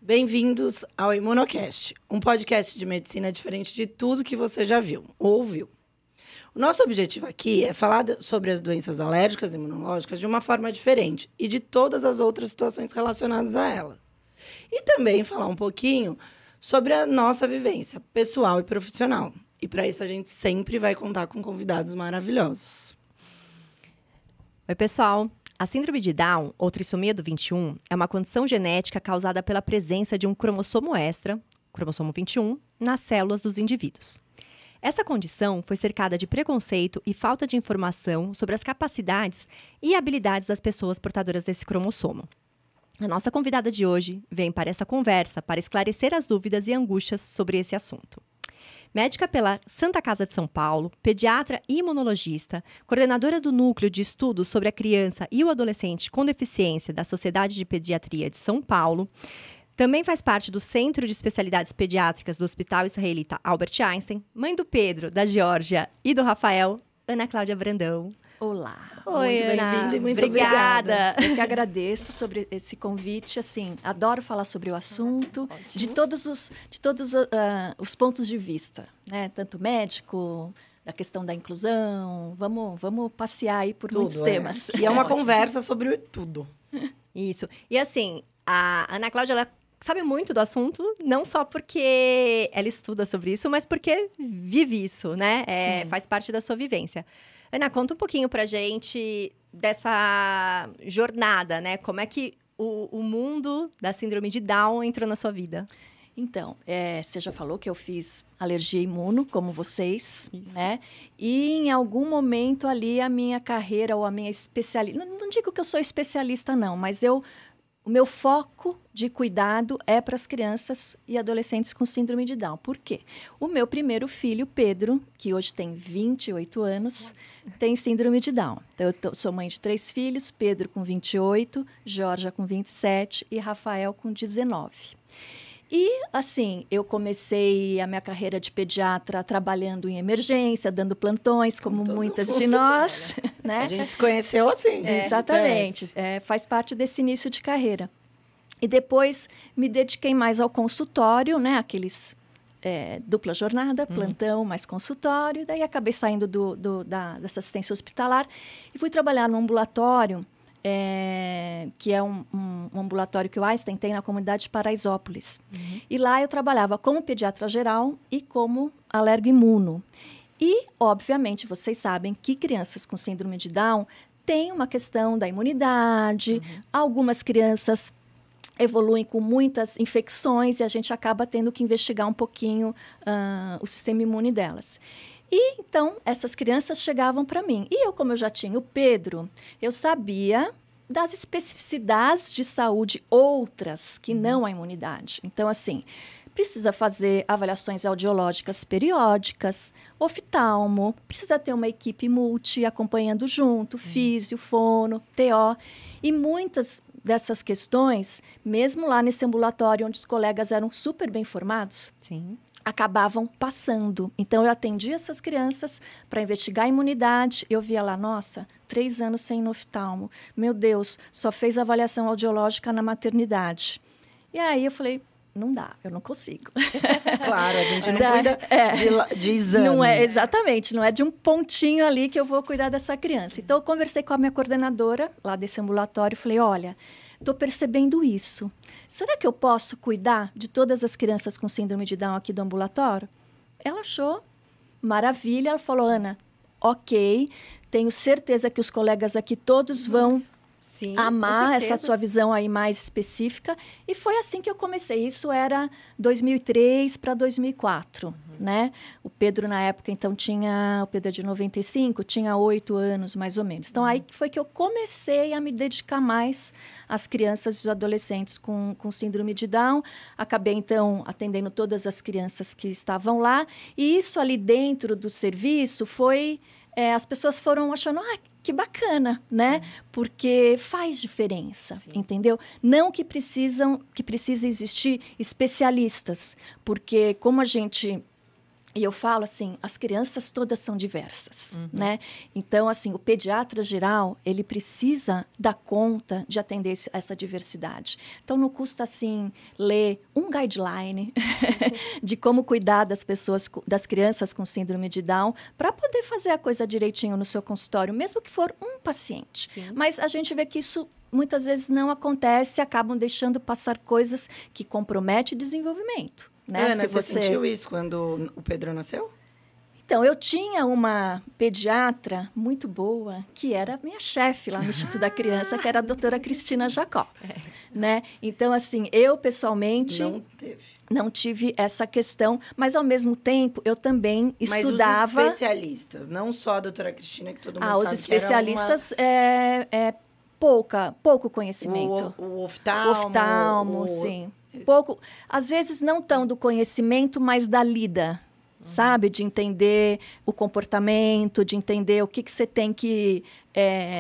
Bem-vindos ao Imunocast, um podcast de medicina diferente de tudo que você já viu ou ouviu. O nosso objetivo aqui é falar sobre as doenças alérgicas e imunológicas de uma forma diferente e de todas as outras situações relacionadas a ela. E também falar um pouquinho sobre a nossa vivência pessoal e profissional. E para isso a gente sempre vai contar com convidados maravilhosos. Oi, pessoal! A síndrome de Down, ou trissomia do 21, é uma condição genética causada pela presença de um cromossomo extra, cromossomo 21, nas células dos indivíduos. Essa condição foi cercada de preconceito e falta de informação sobre as capacidades e habilidades das pessoas portadoras desse cromossomo. A nossa convidada de hoje vem para essa conversa para esclarecer as dúvidas e angústias sobre esse assunto. Médica pela Santa Casa de São Paulo, pediatra e imunologista, coordenadora do Núcleo de Estudos sobre a Criança e o Adolescente com Deficiência da Sociedade de Pediatria de São Paulo, também faz parte do Centro de Especialidades Pediátricas do Hospital Israelita Albert Einstein, mãe do Pedro, da Geórgia e do Rafael, Ana Cláudia Brandão. Olá. Oi, muito bem-vinda e muito obrigada. Eu que agradeço sobre esse convite. Assim, adoro falar sobre o assunto, de todos os pontos de vista, né? Tanto médico, da questão da inclusão. Vamos passear aí por muitos temas. E é uma conversa sobre tudo. Isso. E assim, a Ana Cláudia, ela sabe muito do assunto, não só porque ela estuda sobre isso, mas porque vive isso, né? Faz parte da sua vivência. Ana, conta um pouquinho pra gente dessa jornada, né? Como é que o mundo da síndrome de Down entrou na sua vida? Então, você já falou que eu fiz alergia imuno, como vocês, né? E em algum momento ali a minha carreira ou a minha especialidade... Não digo que eu sou especialista, não, mas o meu foco de cuidado é para as crianças e adolescentes com síndrome de Down. Por quê? O meu primeiro filho, Pedro, que hoje tem 28 anos, tem síndrome de Down. Então, eu sou mãe de 3 filhos, Pedro com 28, Geórgia com 27 e Rafael com 19. E, assim, eu comecei a minha carreira de pediatra trabalhando em emergência, dando plantões, como muitas de nós, né? A gente se conheceu assim. Exatamente. Faz parte desse início de carreira. E depois me dediquei mais ao consultório, né? Aqueles dupla jornada, plantão mais consultório. Daí acabei saindo dessa assistência hospitalar e fui trabalhar no ambulatório, que é um ambulatório que o Einstein tem na comunidade de Paraisópolis. E lá eu trabalhava como pediatra geral e como alergo-imuno. E, obviamente, vocês sabem que crianças com síndrome de Down têm uma questão da imunidade. Algumas crianças evoluem com muitas infecções e a gente acaba tendo que investigar um pouquinho o sistema imune delas. E, então, essas crianças chegavam para mim. E eu, como eu já tinha o Pedro, eu sabia das especificidades de saúde outras que não a imunidade. Então, assim, precisa fazer avaliações audiológicas periódicas, oftalmo, precisa ter uma equipe multi acompanhando junto, físio, fono, TO. E muitas dessas questões, mesmo lá nesse ambulatório onde os colegas eram super bem formados, Sim. acabavam passando. Então, eu atendia essas crianças para investigar a imunidade. Eu via lá, nossa, 3 anos sem oftalmo. Meu Deus, só fez avaliação audiológica na maternidade. E aí eu falei, não dá, eu não consigo. Claro, a gente não cuida de exame. Não é, exatamente, não é de um pontinho ali que eu vou cuidar dessa criança. Então, eu conversei com a minha coordenadora lá desse ambulatório e falei, olha, estou percebendo isso. Será que eu posso cuidar de todas as crianças com síndrome de Down aqui do ambulatório? Ela achou maravilha. Ela falou, Ana, ok, tenho certeza que os colegas aqui todos vão Sim, amar essa sua visão aí mais específica. E foi assim que eu comecei. Isso era 2003 para 2004, né? O Pedro, na época, então, o Pedro é de 95, tinha 8 anos, mais ou menos. Então, aí foi que eu comecei a me dedicar mais às crianças e os adolescentes com síndrome de Down. Acabei, então, atendendo todas as crianças que estavam lá. E isso ali dentro do serviço foi... as pessoas foram achando, que bacana, né? Porque faz diferença, entendeu? Não que precise existir especialistas, porque como a gente E eu falo assim, as crianças todas são diversas, né? Então, assim, o pediatra geral, ele precisa dar conta de atender essa diversidade. Então, não custa, assim, ler um guideline de como cuidar das pessoas, das crianças com síndrome de Down, para poder fazer a coisa direitinho no seu consultório, mesmo que for um paciente. Sim. Mas a gente vê que isso muitas vezes não acontece, acabam deixando passar coisas que comprometem o desenvolvimento. Né? Ana, você sentiu isso quando o Pedro nasceu? Então, eu tinha uma pediatra muito boa, que era minha chefe lá no Instituto da Criança, que era a doutora Cristina Jacó. Né? Então, assim, eu pessoalmente não tive essa questão, mas ao mesmo tempo eu também estudava... Mas os especialistas, não só a doutora Cristina, que todo mundo sabe os especialistas pouco conhecimento. O oftalmo, sim. Pouco, às vezes não tão do conhecimento, mas da lida, sabe? De entender o comportamento, de entender o que você tem que...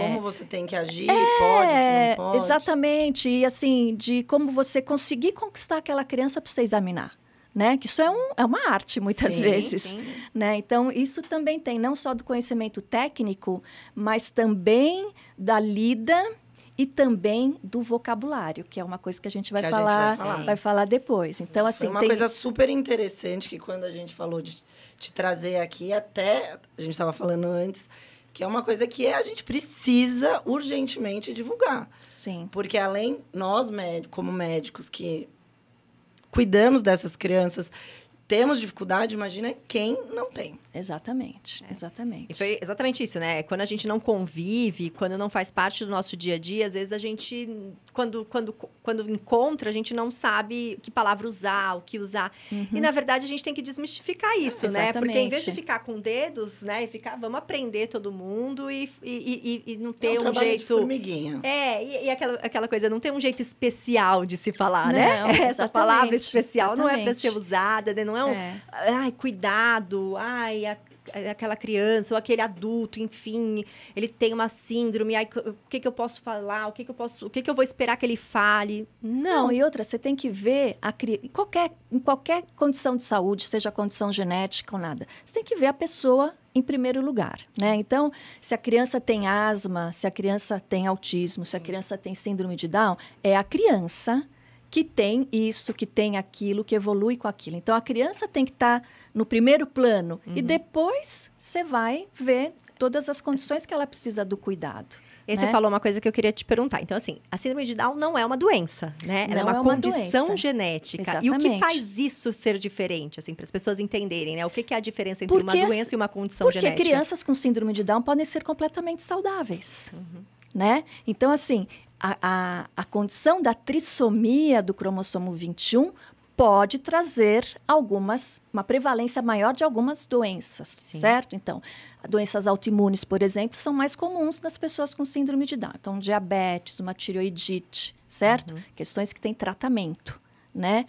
Como você tem que agir, pode, não pode. Exatamente. E assim, de como você conseguir conquistar aquela criança para você examinar. Né? Que isso é uma arte, muitas vezes. Sim. Né? Então, isso também tem não só do conhecimento técnico, mas também da lida... E também do vocabulário, que é uma coisa que a gente vai falar depois. Então, assim, foi uma coisa super interessante que quando a gente falou de te trazer aqui, até a gente estava falando antes, que é uma coisa que a gente precisa urgentemente divulgar. Sim. Porque além nós, como médicos, que cuidamos dessas crianças, temos dificuldade, imagina quem não tem. Exatamente. E foi exatamente isso, né? Quando a gente não convive, quando não faz parte do nosso dia a dia, às vezes a gente, quando encontra, a gente não sabe que palavra usar, o que usar. E, na verdade, a gente tem que desmistificar isso, né? Porque em vez de ficar com dedos, né? E vamos aprender todo mundo e não ter um jeito... de formiguinha. E aquela coisa, não ter um jeito especial de se falar, não, né? Essa palavra especial não é para ser usada, né? Não é ai, cuidado, ai, aquela criança ou aquele adulto, enfim, ele tem uma síndrome, ai, o que eu posso falar, o que eu vou esperar que ele fale? Não, e outra, você tem que ver em qualquer condição de saúde, seja condição genética ou nada, você tem que ver a pessoa em primeiro lugar, né? Então, se a criança tem asma, se a criança tem autismo, se a criança tem síndrome de Down, é a criança que tem isso, que tem aquilo, que evolui com aquilo. Então, a criança tem que estar no primeiro plano. E depois, você vai ver todas as condições que ela precisa do cuidado. E você falou uma coisa que eu queria te perguntar. Então, assim, a síndrome de Down não é uma doença, né? Ela é uma condição genética. Exatamente. E o que faz isso ser diferente, assim, para as pessoas entenderem, né? O que é a diferença entre uma doença e uma condição genética? Porque crianças com síndrome de Down podem ser completamente saudáveis, né? Então, assim, a condição da trissomia do cromossomo 21 pode trazer uma prevalência maior de algumas doenças, certo? Então, doenças autoimunes, por exemplo, são mais comuns nas pessoas com síndrome de Down. Então, diabetes, uma tireoidite, certo? Questões que têm tratamento, né?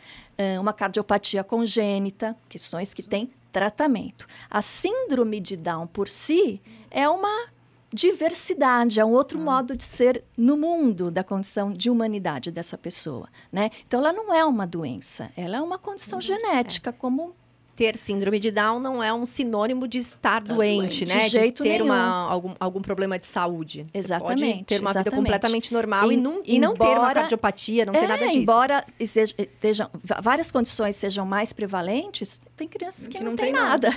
Uma cardiopatia congênita, questões que têm tratamento. A síndrome de Down, por si, é uma diversidade, é um outro modo de ser no mundo da condição de humanidade dessa pessoa, né? Então, ela não é uma doença, ela é uma condição genética, como... Ter síndrome de Down não é um sinônimo de estar doente, né? De jeito ter nenhum. algum problema de saúde. Exatamente. Você pode ter uma vida completamente normal e não ter uma cardiopatia, não ter nada disso. Embora várias condições sejam mais prevalentes, tem crianças que não têm nada.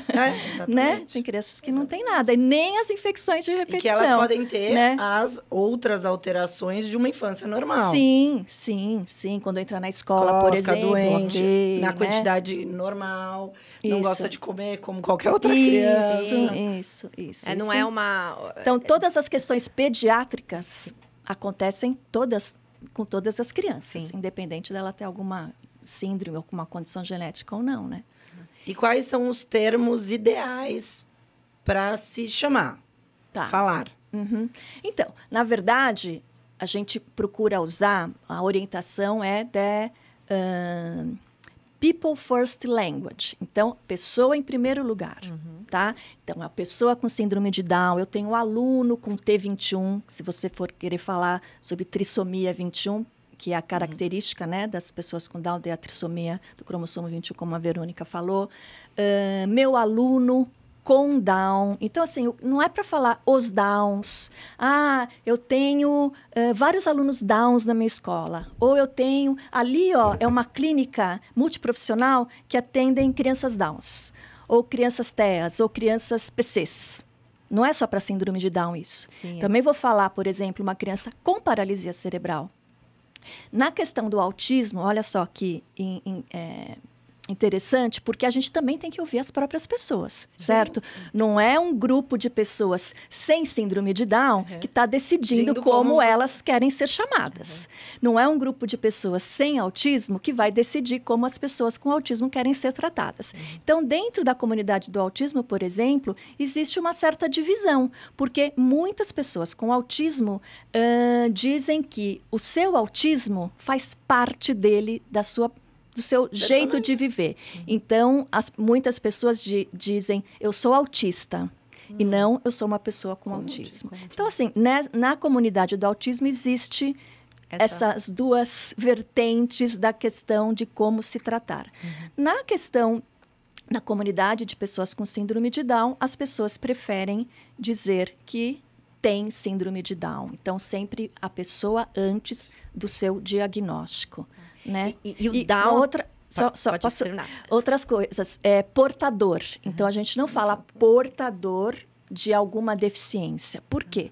Né? Tem crianças que não têm nada. E nem as infecções de repetição. E que elas podem ter as outras alterações de uma infância normal. Sim. Quando entra na escola, por exemplo. Doente, na quantidade normal. Não gosta de comer como qualquer outra criança. Isso. Não é uma... Então, todas as questões pediátricas acontecem com todas as crianças, independente dela ter alguma síndrome ou alguma condição genética ou não, né? E quais são os termos ideais para se chamar, falar? Então, na verdade, a gente procura usar, a orientação é People First Language. Então, pessoa em primeiro lugar, tá? Então, a pessoa com síndrome de Down, eu tenho um aluno com T21, se você for querer falar sobre trissomia 21, que é a característica, né, das pessoas com Down, a trissomia do cromossomo 21, como a Verônica falou. Meu aluno com Down. Então, assim, não é para falar os Downs. Ah, eu tenho vários alunos Downs na minha escola. Ou eu tenho... Ali, ó, é uma clínica multiprofissional que atendem crianças Downs. Ou crianças TEAs, ou crianças PCs. Não é só para síndrome de Down isso. Sim, Também vou falar, por exemplo, uma criança com paralisia cerebral. Na questão do autismo, olha só que interessante, porque a gente também tem que ouvir as próprias pessoas, certo? Não é um grupo de pessoas sem síndrome de Down que está decidindo como elas querem ser chamadas. Não é um grupo de pessoas sem autismo que vai decidir como as pessoas com autismo querem ser tratadas. Então, dentro da comunidade do autismo, por exemplo, existe uma certa divisão, porque muitas pessoas com autismo dizem que o seu autismo faz parte dele, do seu jeito de viver. Então, muitas pessoas dizem, eu sou autista. E não, eu sou uma pessoa com autismo. Então, assim, na comunidade do autismo existe essas duas vertentes da questão de como se tratar. Na comunidade de pessoas com síndrome de Down, as pessoas preferem dizer que tem síndrome de Down. Então, sempre a pessoa antes do seu diagnóstico. Né? E o Down... Outras coisas. Portador. Então, a gente não fala portador de alguma deficiência. Por quê?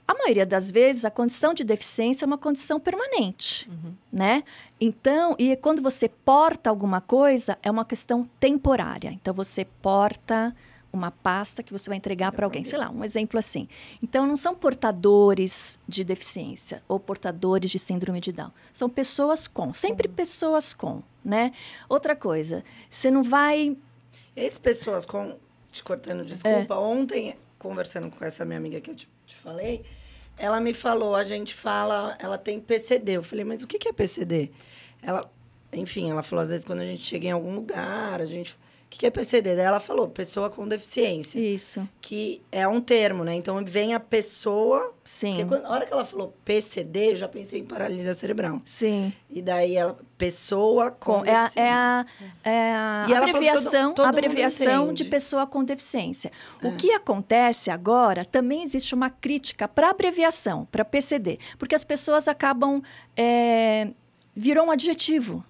A maioria das vezes, a condição de deficiência é uma condição permanente. Né? Então, e quando você porta alguma coisa, é uma questão temporária. Então, você porta uma pasta que você vai entregar para alguém. Sei lá, um exemplo assim. Então, não são portadores de deficiência ou portadores de síndrome de Down. São pessoas com. Sempre pessoas com, né? Outra coisa, você não vai... Essas pessoas com... Te cortando, desculpa. Ontem, conversando com essa minha amiga que eu te falei, ela me falou, ela tem PCD. Eu falei, mas o que é PCD? Enfim, ela falou, às vezes, quando a gente chega em algum lugar, o que é PCD? Daí ela falou, pessoa com deficiência. Isso. Que é um termo, né? Então, vem a pessoa... Sim. Porque na hora que ela falou PCD, eu já pensei em paralisia cerebral. Sim. E daí, pessoa com deficiência. É a abreviação de pessoa com deficiência. O que acontece agora, também existe uma crítica para abreviação, para PCD. Porque as pessoas acabam... virou um adjetivo.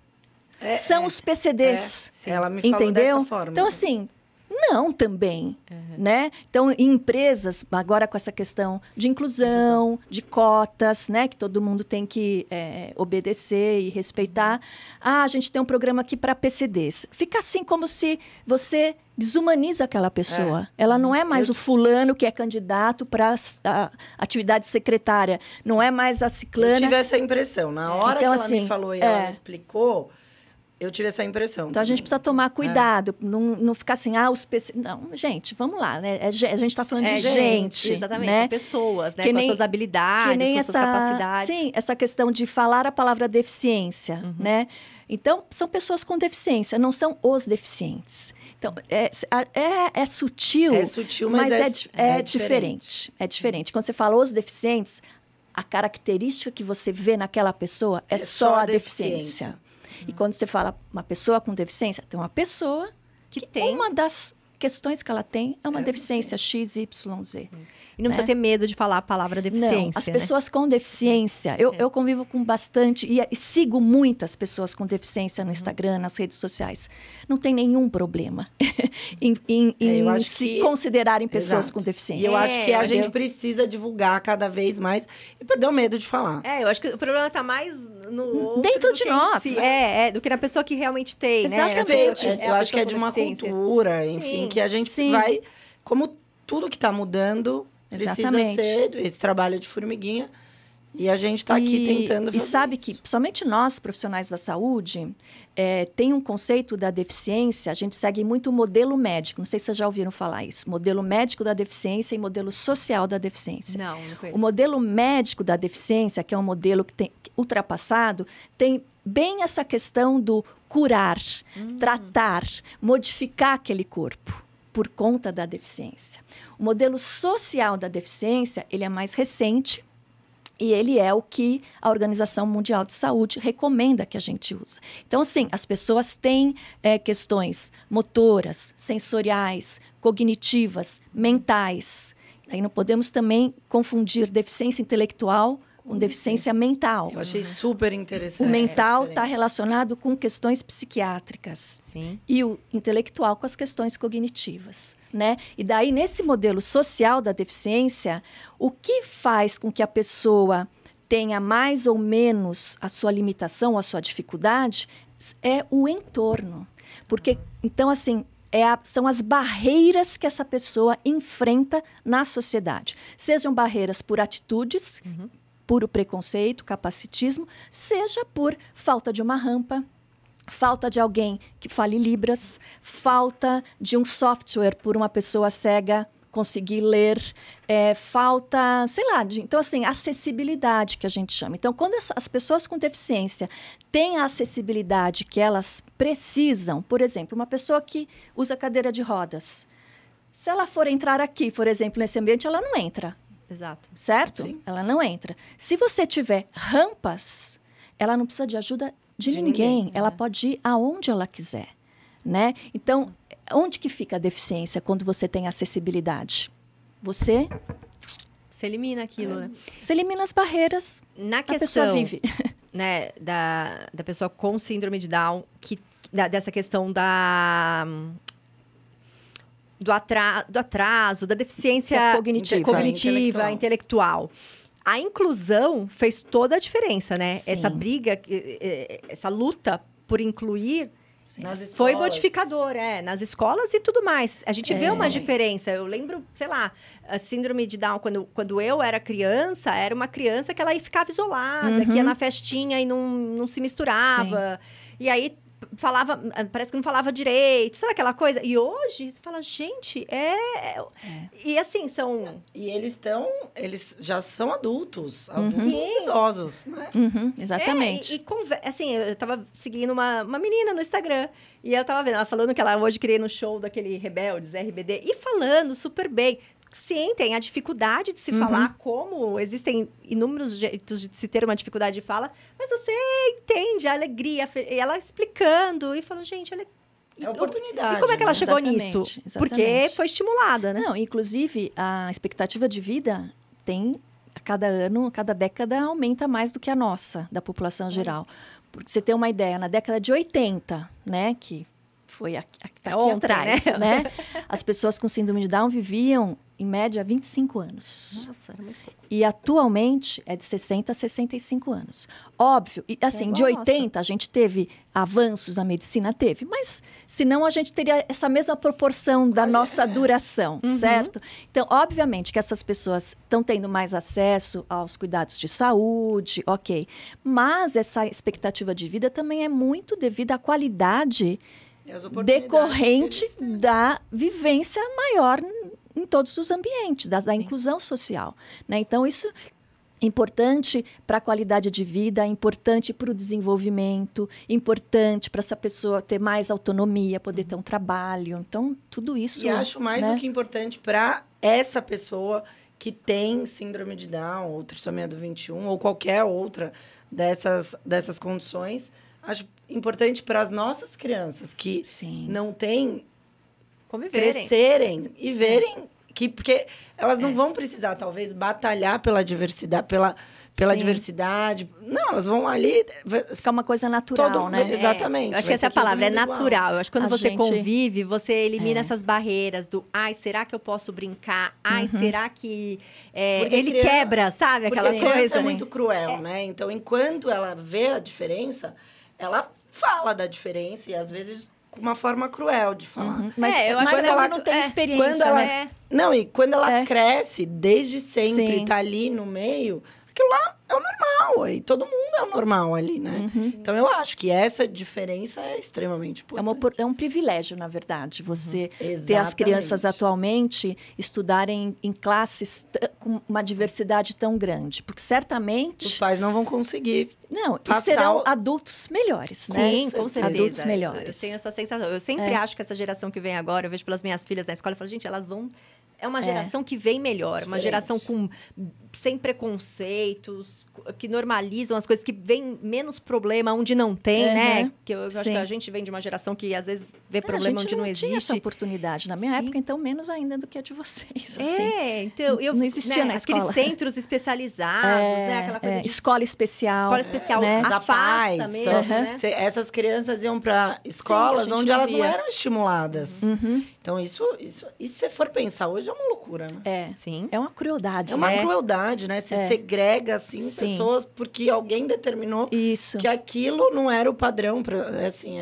São os PCDs. Ela me falou dessa forma. Então, assim, não também, né? Então, em empresas, agora com essa questão de inclusão, de cotas, né? Que todo mundo tem que obedecer e respeitar. A gente tem um programa aqui para PCDs. Fica assim como se você desumaniza aquela pessoa. Ela não é mais o fulano que é candidato para a atividade secretária. Não é mais a ciclana. Eu tive essa impressão. Na hora que ela me falou e ela me explicou... Eu tive essa impressão. Então, a gente precisa tomar cuidado, não ficar assim, os PC... Não, gente, vamos lá, né? A gente está falando de gente. Exatamente, né? de pessoas, né? Com as suas habilidades, com as suas capacidades. Sim, essa questão de falar a palavra deficiência, né? Então, são pessoas com deficiência, não são os deficientes. Então, é sutil. É sutil, mas é diferente. É diferente. Quando você fala os deficientes, a característica que você vê naquela pessoa é só a deficiência. E quando você fala uma pessoa com deficiência, tem uma pessoa que tem... Uma das questões que ela tem é uma deficiência X, Y, Z. E não precisa ter medo de falar a palavra deficiência. Não, as pessoas com deficiência... Eu convivo com bastante... E sigo muitas pessoas com deficiência no Instagram, nas redes sociais. Não tem nenhum problema em se considerarem pessoas com deficiência. E eu acho que a gente precisa divulgar cada vez mais e perder o medo de falar. Eu acho que o problema está mais no outro dentro de nós. Do que na pessoa que realmente tem, Exatamente. né? Eu acho que é de uma cultura, enfim, que a gente vai... Como tudo que está mudando... Exatamente. Precisa ser esse trabalho de formiguinha. E a gente está aqui tentando fazer. E sabe que, somente nós, profissionais da saúde, tem um conceito da deficiência, a gente segue muito o modelo médico. Não sei se vocês já ouviram falar isso. Modelo médico da deficiência e modelo social da deficiência. Não conheço. O modelo médico da deficiência, que é um modelo que tem ultrapassado, tem bem essa questão do curar, tratar, modificar aquele corpo por conta da deficiência. O modelo social da deficiência, ele é mais recente, E ele é o que a Organização Mundial de Saúde recomenda que a gente use. Então, assim, as pessoas têm questões motoras, sensoriais, cognitivas, mentais. Aí não podemos também confundir deficiência intelectual com deficiência mental. Eu achei super interessante. O mental está relacionado com questões psiquiátricas. Sim. E o intelectual com as questões cognitivas, né? E daí, nesse modelo social da deficiência, o que faz com que a pessoa tenha mais ou menos a sua limitação, a sua dificuldade, é o entorno. Porque, então, assim, são as barreiras que essa pessoa enfrenta na sociedade. Sejam barreiras por atitudes, puro preconceito, capacitismo, seja por falta de uma rampa, falta de alguém que fale Libras, falta de um software por uma pessoa cega conseguir ler, falta, sei lá, então assim, acessibilidade que a gente chama. Então, quando as pessoas com deficiência têm a acessibilidade que elas precisam, por exemplo, uma pessoa que usa cadeira de rodas, se ela for entrar aqui, por exemplo, nesse ambiente, ela não entra. Exato. Certo? Sim. Ela não entra. Se você tiver rampas, ela não precisa de ajuda de ninguém. Ela pode ir aonde ela quiser, né? Então, onde que fica a deficiência quando você tem acessibilidade? Você elimina aquilo, né? Você elimina as barreiras. Na A pessoa questão, vive. né, da pessoa com síndrome de Down, dessa questão do atraso, da deficiência cognitiva, intelectual. A inclusão fez toda a diferença, né? Sim. Essa briga, essa luta por incluir Nas escolas. foi modificador, nas escolas e tudo mais. A gente vê uma diferença. Eu lembro, sei lá, a síndrome de Down, quando eu era criança, era uma criança que ela ficava isolada, que ia na festinha e não se misturava. Sim. E aí parece que não falava direito, sabe aquela coisa? E hoje, você fala, gente, E assim, são... E eles já são adultos idosos, né? Exatamente. Assim, eu tava seguindo uma menina no Instagram, e eu tava vendo ela falando que ela hoje queria ir no show daquele Rebeldes, RBD, e falando super bem. Sim, tem a dificuldade de se falar, como existem inúmeros jeitos de se ter uma dificuldade de fala, mas você entende a alegria, ela explicando e falando, gente, olha... É oportunidade. E como é que ela chegou Exatamente, nisso? exatamente. Porque foi estimulada, né? Não, inclusive, a expectativa de vida tem, a cada ano, a cada década, aumenta mais do que a nossa, da população geral. Porque você tem uma ideia, na década de 80, né, que foi aqui ontem, atrás, né? As pessoas com síndrome de Down viviam, em média, 25 anos. Nossa, era muito pouco. E atualmente é de 60 a 65 anos. Óbvio, e assim, de 80 a gente teve avanços na medicina, mas senão a gente teria essa mesma proporção da nossa duração, certo? Então, obviamente que essas pessoas estão tendo mais acesso aos cuidados de saúde, ok. Mas essa expectativa de vida também é muito devido à qualidade decorrente da vivência maior em todos os ambientes, da inclusão social, né? Então, isso é importante para a qualidade de vida, é importante para o desenvolvimento, é importante para essa pessoa ter mais autonomia, poder ter um trabalho. Então, tudo isso... E acho mais do que importante para essa pessoa que tem síndrome de Down, ou trissomia do 21, ou qualquer outra dessas condições. Acho importante para as nossas crianças que não têm... crescerem e verem que... Porque elas não vão precisar, talvez, batalhar pela diversidade, pela diversidade. Não, elas vão ali... Fica uma coisa natural, né? Exatamente. Eu acho que essa é a palavra, é natural. Eu acho que quando você convive, você elimina essas barreiras do... Ai, será que eu posso brincar? Ai, será que ele quebra, sabe? Aquela coisa. Coisa é muito cruel, né? Então, enquanto ela vê a diferença, ela fala da diferença e, às vezes... com uma forma cruel de falar. Mas eu acho que ela não tem experiência, quando ela, né? Não, e quando ela cresce, desde sempre, tá ali no meio, aquilo lá é o normal. E todo mundo é o normal ali, né? Então, eu acho que essa diferença é extremamente importante. É um privilégio, na verdade, você ter as crianças atualmente estudarem em classes com uma diversidade tão grande. Porque, certamente... Os pais não vão conseguir... Não, e serão adultos melhores, né? Sim, com certeza. Adultos melhores. Eu tenho essa sensação. Eu sempre acho que essa geração que vem agora, eu vejo pelas minhas filhas na escola, eu falo, gente, elas vão é uma geração que vem melhor. Uma geração sem preconceitos, que normalizam as coisas, que vem menos problema onde não tem, né? Que eu acho que a gente vem de uma geração que, às vezes, vê problema onde não existe. Tinha essa oportunidade. Na minha época, então, menos ainda do que a de vocês. Assim. Então... Não existia na escola. Aqueles centros especializados, né? Aquela coisa de... Escola especial. Escola especial, né? afasta mesmo, né? Essas crianças iam para escolas onde elas não eram estimuladas. Então, isso, se você for pensar hoje, é uma loucura, né? Sim. É uma crueldade. É uma crueldade, né? Você segrega, assim, pessoas porque alguém determinou que aquilo não era o padrão. Assim,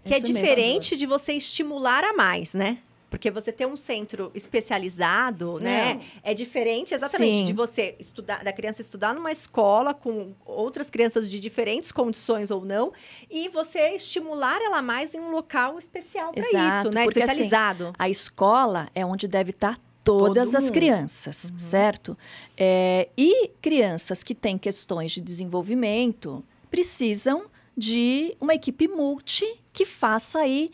que é diferente de você estimular a mais, né? Porque você ter um centro especializado, né? É diferente exatamente de você estudar, da criança estudar numa escola com outras crianças de diferentes condições ou não, e você estimular ela mais em um local especial para isso, né? Porque, especializado. Assim, a escola é onde deve estar todas as crianças, certo? E crianças que têm questões de desenvolvimento precisam de uma equipe multi que faça aí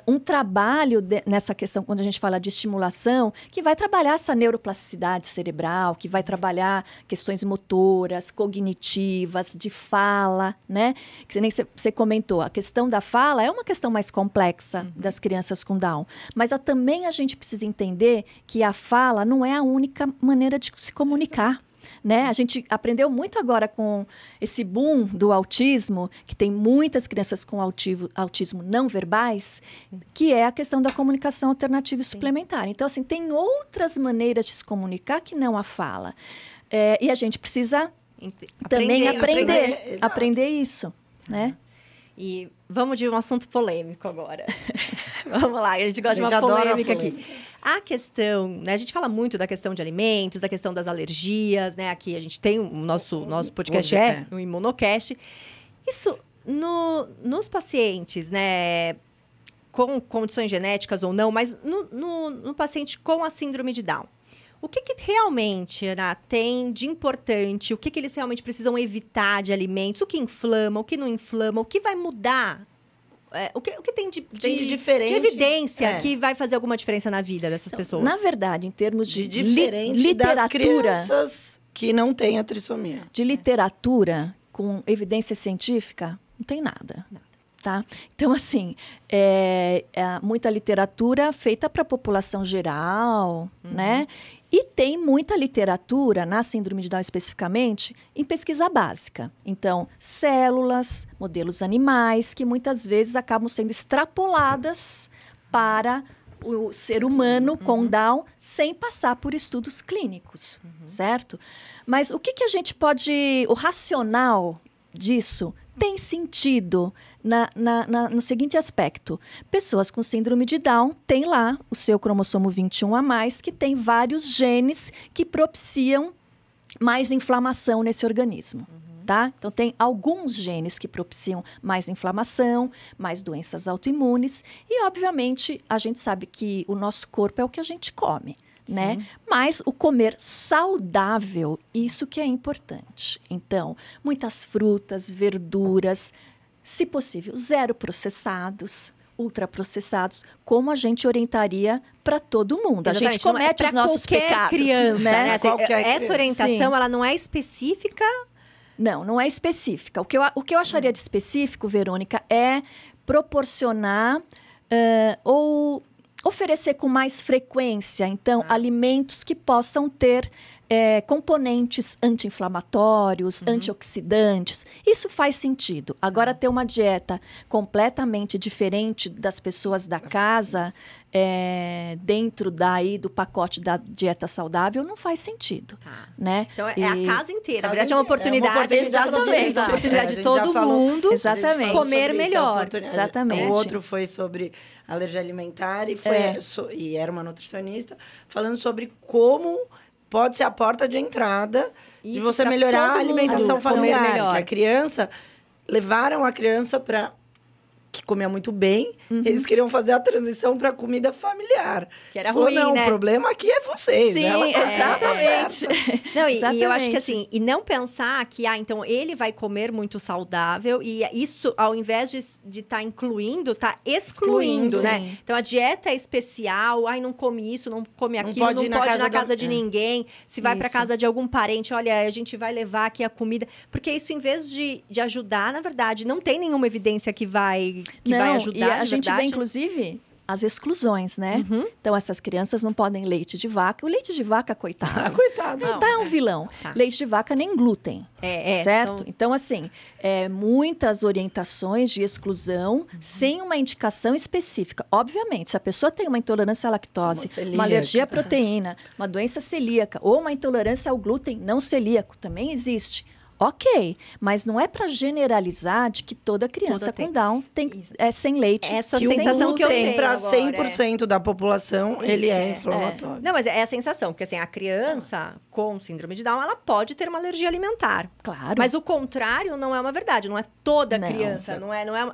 um trabalho nessa questão, quando a gente fala de estimulação, que vai trabalhar essa neuroplasticidade cerebral, que vai trabalhar questões motoras, cognitivas, de fala, né? Que nem você comentou, a questão da fala é uma questão mais complexa das crianças com Down. Mas também a gente precisa entender que a fala não é a única maneira de se comunicar. Né? A gente aprendeu muito agora com esse boom do autismo, que tem muitas crianças com autismo não verbais, que é a questão da comunicação alternativa e suplementar. Então, assim, tem outras maneiras de se comunicar que não a fala. E a gente precisa também aprender isso, né? E vamos de um assunto polêmico agora. Vamos lá, a gente gosta de uma polêmica aqui. A questão, né, a gente fala muito da questão de alimentos, da questão das alergias, né? Aqui a gente tem o nosso podcast, o Imunocast. Isso, nos pacientes, né, com condições genéticas ou não, mas no paciente com a síndrome de Down, o que realmente, Ana, tem de importante? O que eles realmente precisam evitar de alimentos? O que inflama, o que não inflama? O que vai mudar? O que tem de diferente, de evidência que vai fazer alguma diferença na vida dessas pessoas? Na verdade, em termos de diferente literatura... das crianças que não têm a trissomia. De literatura com evidência científica, não tem nada. Tá? Então, assim, muita literatura feita para a população geral, né? E tem muita literatura, na síndrome de Down especificamente, em pesquisa básica. Então, células, modelos animais, que muitas vezes acabam sendo extrapoladas para o ser humano com Down, sem passar por estudos clínicos, certo? Mas o que a gente pode... O racional disso tem sentido no seguinte aspecto. Pessoas com síndrome de Down têm lá o seu cromossomo 21 a mais, que tem vários genes que propiciam mais inflamação nesse organismo. Tá? Então, tem alguns genes que propiciam mais inflamação, mais doenças autoimunes. E, obviamente, a gente sabe que o nosso corpo é o que a gente come. Né? Mas o comer saudável, isso que é importante. Então, muitas frutas, verduras, se possível, zero processados, ultraprocessados, como a gente orientaria para todo mundo. Exatamente. A gente comete os nossos pecados. Criança, né? Essa orientação, ela não é específica? Não é específica. O que eu acharia de específico, Verônica, é proporcionar ou oferecer com mais frequência, então, alimentos que possam ter componentes anti-inflamatórios, antioxidantes. Isso faz sentido. Agora, ter uma dieta completamente diferente das pessoas da casa, dentro do pacote da dieta saudável, não faz sentido. Né? Então, a casa inteira. Na verdade, é uma oportunidade. Exatamente. É uma oportunidade de todo mundo comer melhor. Exatamente. O outro foi sobre alergia alimentar e era uma nutricionista falando sobre como pode ser a porta de entrada de você melhorar a alimentação familiar. Que a criança, levaram a criança para que comia muito bem, eles queriam fazer a transição para comida familiar. Que era Falou, ruim, não, né? o problema aqui é vocês. Sim, ela tá exatamente. certa. Não, e eu Exatamente. acho que assim, e não pensar que, então ele vai comer muito saudável e isso, ao invés de estar incluindo, tá excluindo, Excluindo, né? sim. Então a dieta é especial, não come isso, não come Não aquilo, pode não ir na pode ir casa na da- casa de ninguém. Se vai pra Isso. casa de algum parente, olha, a gente vai levar aqui a comida. Porque isso, em vez de ajudar, na verdade, não tem nenhuma evidência que vai ajudar. E a de gente vê, verdade. inclusive, as exclusões, né? Então, essas crianças não podem leite de vaca. O leite de vaca, Ah, coitado, coitado. Não, é um vilão. Tá. Leite de vaca nem glúten. Certo? Então, Então, assim, muitas orientações de exclusão sem uma indicação específica. Obviamente, se a pessoa tem uma intolerância à lactose, Uma celíaca. uma alergia à proteína, uma doença celíaca ou uma intolerância ao glúten não celíaco, também existe. Ok, mas não é para generalizar de que toda criança tem. com Down tem Isso. sem leite. Essa Que o sensação que eu glúten tenho para agora, 100% da população, ele Isso, é é. inflamatório. Não, mas é a sensação, porque assim, a criança com síndrome de Down, ela pode ter uma alergia alimentar. Claro. Mas o contrário não é uma verdade, não é toda Não. criança,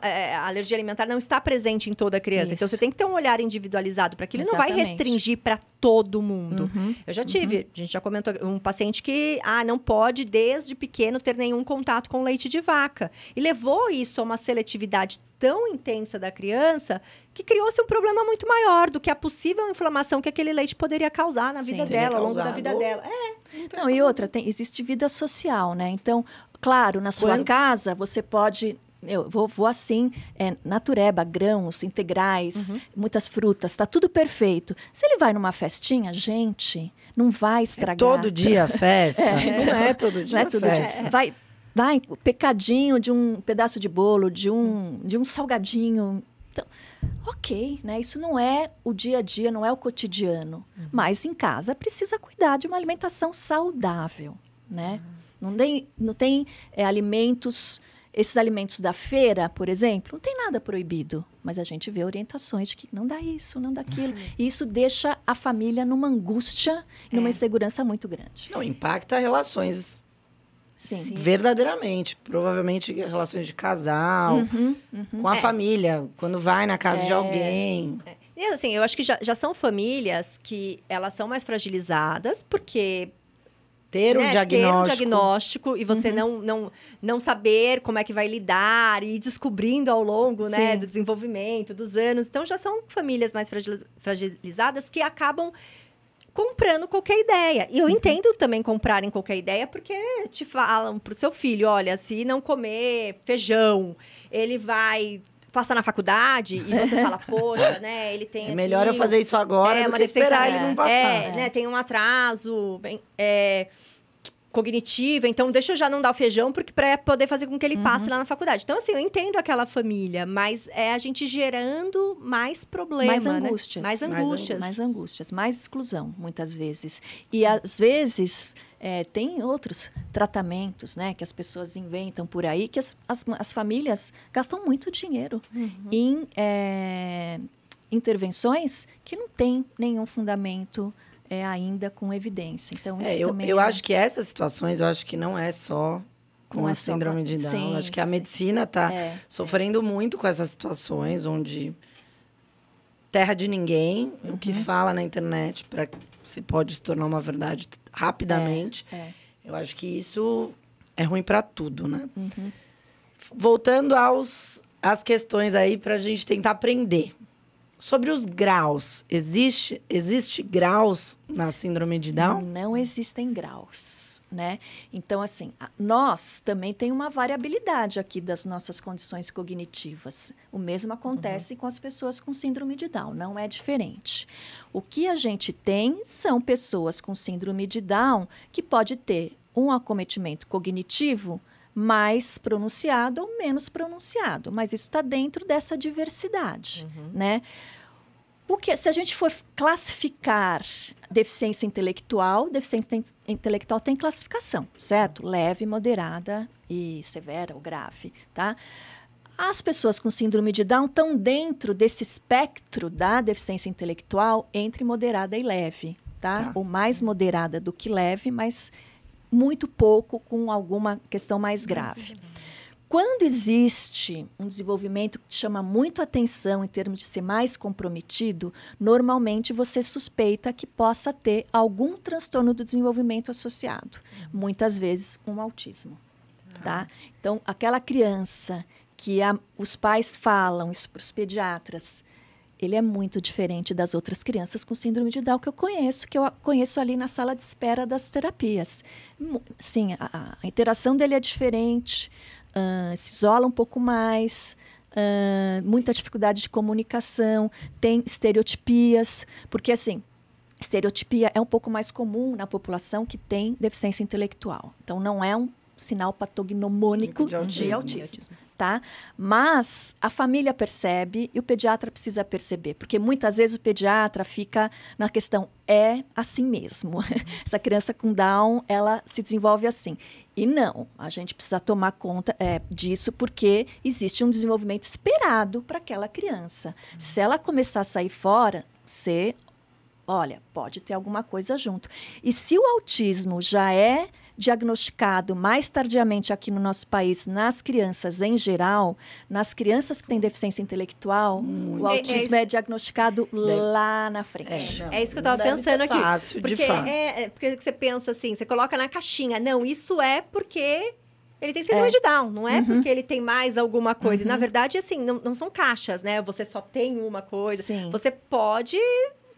a alergia alimentar não está presente em toda criança. Então Isso. você tem que ter um olhar individualizado para aquilo, ele não vai Exatamente. restringir para todo mundo. Uhum. Eu já tive, a gente já comentou, um paciente que não pode desde pequeno ter nenhum contato com leite de vaca. E levou isso a uma seletividade tão intensa da criança que criou-se um problema muito maior do que a possível inflamação que aquele leite poderia causar na Sim. vida Teria dela, ao longo da causado. vida dela. Não, e outra, existe vida social, né? Então, claro, na sua Quando- casa, você pode... Eu vou assim, natureba, grãos, integrais, muitas frutas, tá tudo perfeito. Se ele vai numa festinha, gente, não vai estragar. Todo dia a festa. então, não é todo dia Não é a todo festa. dia. Vai, o pecadinho de um pedaço de bolo, de um salgadinho. Então, ok, né? Isso não é o dia a dia, não é o cotidiano. Mas em casa precisa cuidar de uma alimentação saudável, né? Não tem alimentos... Esses alimentos da feira, por exemplo, não tem nada proibido. Mas a gente vê orientações de que não dá isso, não dá aquilo. E isso deixa a família numa angústia e numa insegurança muito grande. Não, impacta relações Sim. verdadeiramente. Provavelmente relações de casal, com a família, quando vai na casa de alguém. E assim, eu acho que já são famílias que elas são mais fragilizadas, porque Ter um diagnóstico e você não saber como é que vai lidar e ir descobrindo ao longo, né, Sim. do desenvolvimento, dos anos. Então, já são famílias mais fragilizadas que acabam comprando qualquer ideia. E eu entendo também comprarem qualquer ideia, porque te falam pro seu filho, olha, se não comer feijão, ele vai passar na faculdade e você fala, poxa, né, ele tem É melhor eu fazer isso agora do uma que esperar deficiência- ele não passar. né, tem um atraso cognitivo, então deixa eu já não dar o feijão para poder fazer com que ele passe lá na faculdade. Então, assim, eu entendo aquela família, mas é a gente gerando mais problemas, Mais angústias. Né? Mais angústias. Mais angústias, mais exclusão, muitas vezes. E, às vezes, tem outros tratamentos, né, que as pessoas inventam por aí, que as famílias gastam muito dinheiro em intervenções que não têm nenhum fundamento ainda com evidência. Então, isso também eu acho que essas situações, eu acho que não é só com Não a é só síndrome com- de Down. Sim, Eu acho que a sim. medicina está É. sofrendo muito com essas situações, onde terra de ninguém, o que fala na internet se pode se tornar uma verdade rapidamente. Eu acho que isso é ruim para tudo, né? Voltando às questões aí para a gente tentar aprender. Sobre os graus, existe graus na síndrome de Down? Não existem graus, né? Então, assim, nós também tem uma variabilidade aqui das nossas condições cognitivas. O mesmo acontece com as pessoas com síndrome de Down, não é diferente. O que a gente tem são pessoas com síndrome de Down que pode ter um acometimento cognitivo mais pronunciado ou menos pronunciado, mas isso está dentro dessa diversidade, né? Porque se a gente for classificar deficiência intelectual tem classificação, certo? Leve, moderada e severa ou grave, tá? As pessoas com síndrome de Down estão dentro desse espectro da deficiência intelectual entre moderada e leve, tá? Ou mais moderada do que leve, mas muito pouco com alguma questão mais grave. quando existe um desenvolvimento que te chama muito atenção em termos de ser mais comprometido, normalmente você suspeita que possa ter algum transtorno do desenvolvimento associado. Muitas vezes um autismo. Tá? Então, aquela criança que os pais falam isso para os pediatras, ele é muito diferente das outras crianças com síndrome de Down que eu conheço ali na sala de espera das terapias. Sim, a interação dele é diferente, se isola um pouco mais, muita dificuldade de comunicação, tem estereotipias, porque assim, estereotipia é um pouco mais comum na população que tem deficiência intelectual. Então, não é um sinal patognomônico de autismo. Tá? Mas a família percebe e o pediatra precisa perceber, porque muitas vezes o pediatra fica na questão, é assim mesmo. Essa criança com Down, ela se desenvolve assim. E não, a gente precisa tomar conta disso, porque existe um desenvolvimento esperado para aquela criança. Se ela começar a sair fora, olha, pode ter alguma coisa junto. E se o autismo já é diagnosticado mais tardiamente aqui no nosso país, nas crianças em geral, nas crianças que têm deficiência intelectual, o autismo é diagnosticado lá na frente. É isso que eu estava pensando aqui. Fácil, porque de fato. Porque você pensa assim, você coloca na caixinha, não, isso é porque ele tem síndrome de Down, não é porque ele tem mais alguma coisa. E, na verdade, assim, não são caixas, né? Você só tem uma coisa. Sim. Você pode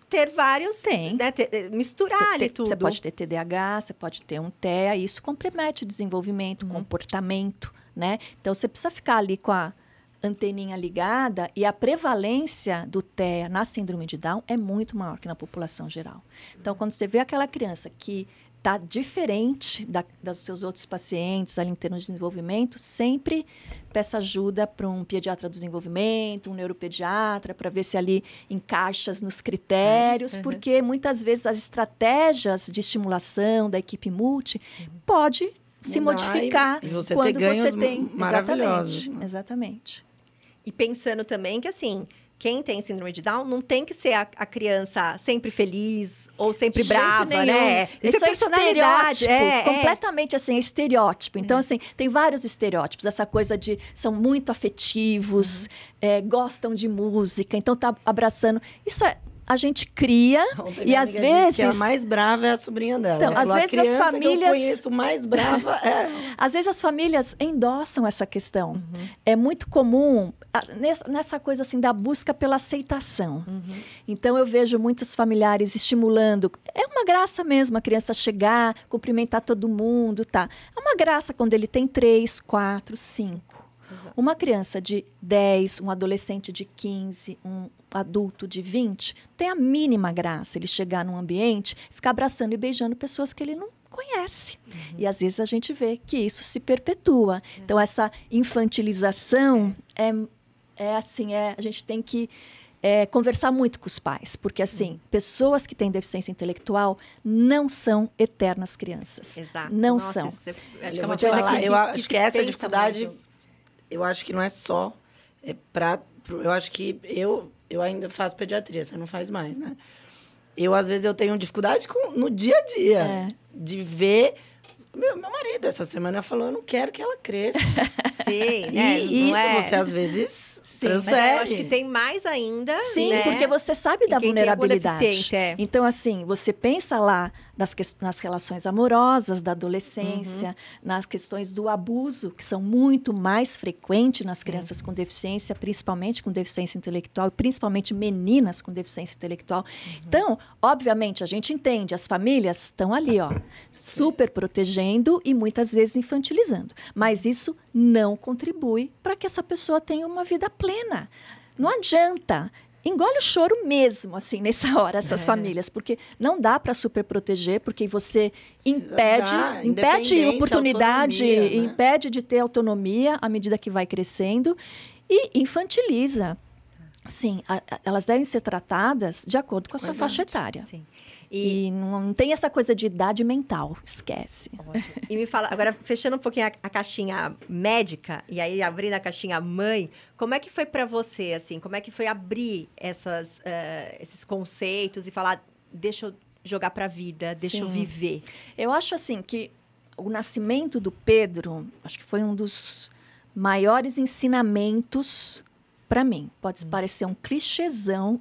ter vários, Tem. Né? Misturar ali tudo. Você pode ter TDAH, você pode ter um TEA, e isso compromete o desenvolvimento, comportamento, né? Então, você precisa ficar ali com a anteninha ligada, e a prevalência do TEA na síndrome de Down é muito maior que na população geral. Então, quando você vê aquela criança que está diferente dos seus outros pacientes ali em termos de desenvolvimento, sempre peça ajuda para um pediatra do desenvolvimento, um neuropediatra, para ver se ali encaixa nos critérios, porque muitas vezes as estratégias de estimulação da equipe multi pode se modificar e você quando ter ganhos você tem. maravilhosos. Exatamente. E pensando também que, assim, quem tem síndrome de Down não tem que ser a criança sempre feliz ou sempre brava, nenhum. né? Isso é personalidade. estereótipo, completamente assim, é estereótipo. Então, assim, tem vários estereótipos. Essa coisa de são muito afetivos, gostam de música, então tá abraçando. Isso a gente cria e às vezes que a mais brava é a sobrinha dela. Então, às vezes as famílias que eu conheço mais brava às vezes as famílias endossam essa questão. É muito comum nessa coisa assim da busca pela aceitação. Então eu vejo muitos familiares estimulando. É uma graça mesmo a criança chegar, cumprimentar todo mundo, tá? É uma graça quando ele tem 3, 4, 5. Uma criança de 10, um adolescente de 15, um adulto de 20, tem a mínima graça ele chegar num ambiente, ficar abraçando e beijando pessoas que ele não conhece. E às vezes a gente vê que isso se perpetua. Então essa infantilização a gente tem que conversar muito com os pais, porque assim, pessoas que têm deficiência intelectual não são eternas crianças. Exato. Não Nossa, são. Acho que é eu uma vou te coisa falar, eu acho que essa pensa dificuldade, muito. eu acho que não é só eu acho que eu ainda faço pediatria, você não faz mais, né? Às vezes, eu tenho dificuldade no dia a dia de ver. Meu marido, essa semana, falou, eu não quero que ela cresça. Sim, E isso você, às vezes, transfere. Mas eu acho que tem mais ainda, Sim, né? porque você sabe da quem tem alguma vulnerabilidade. deficiência, Então, assim, você pensa lá nas relações amorosas da adolescência, nas questões do abuso, que são muito mais frequentes nas crianças com deficiência, principalmente com deficiência intelectual, e principalmente meninas com deficiência intelectual. Então, obviamente, a gente entende, as famílias estão ali, super protegendo e muitas vezes infantilizando. Mas isso não contribui para que essa pessoa tenha uma vida plena. Não adianta. Engole o choro mesmo, assim, nessa hora, essas famílias. Porque não dá para super proteger, porque você impede oportunidade, autonomia, né? impede de ter autonomia à medida que vai crescendo e infantiliza. Sim, elas devem ser tratadas de acordo com a sua faixa etária. Sim. E não tem essa coisa de idade mental, esquece. Ótimo. E me fala, agora fechando um pouquinho a caixinha médica, e aí abrindo a caixinha mãe, como é que foi para você, assim? Como é que foi abrir esses conceitos e falar, deixa eu jogar para a vida, deixa eu viver? Eu acho, assim, que o nascimento do Pedro, acho que foi um dos maiores ensinamentos para mim. Pode parecer um clichêzão,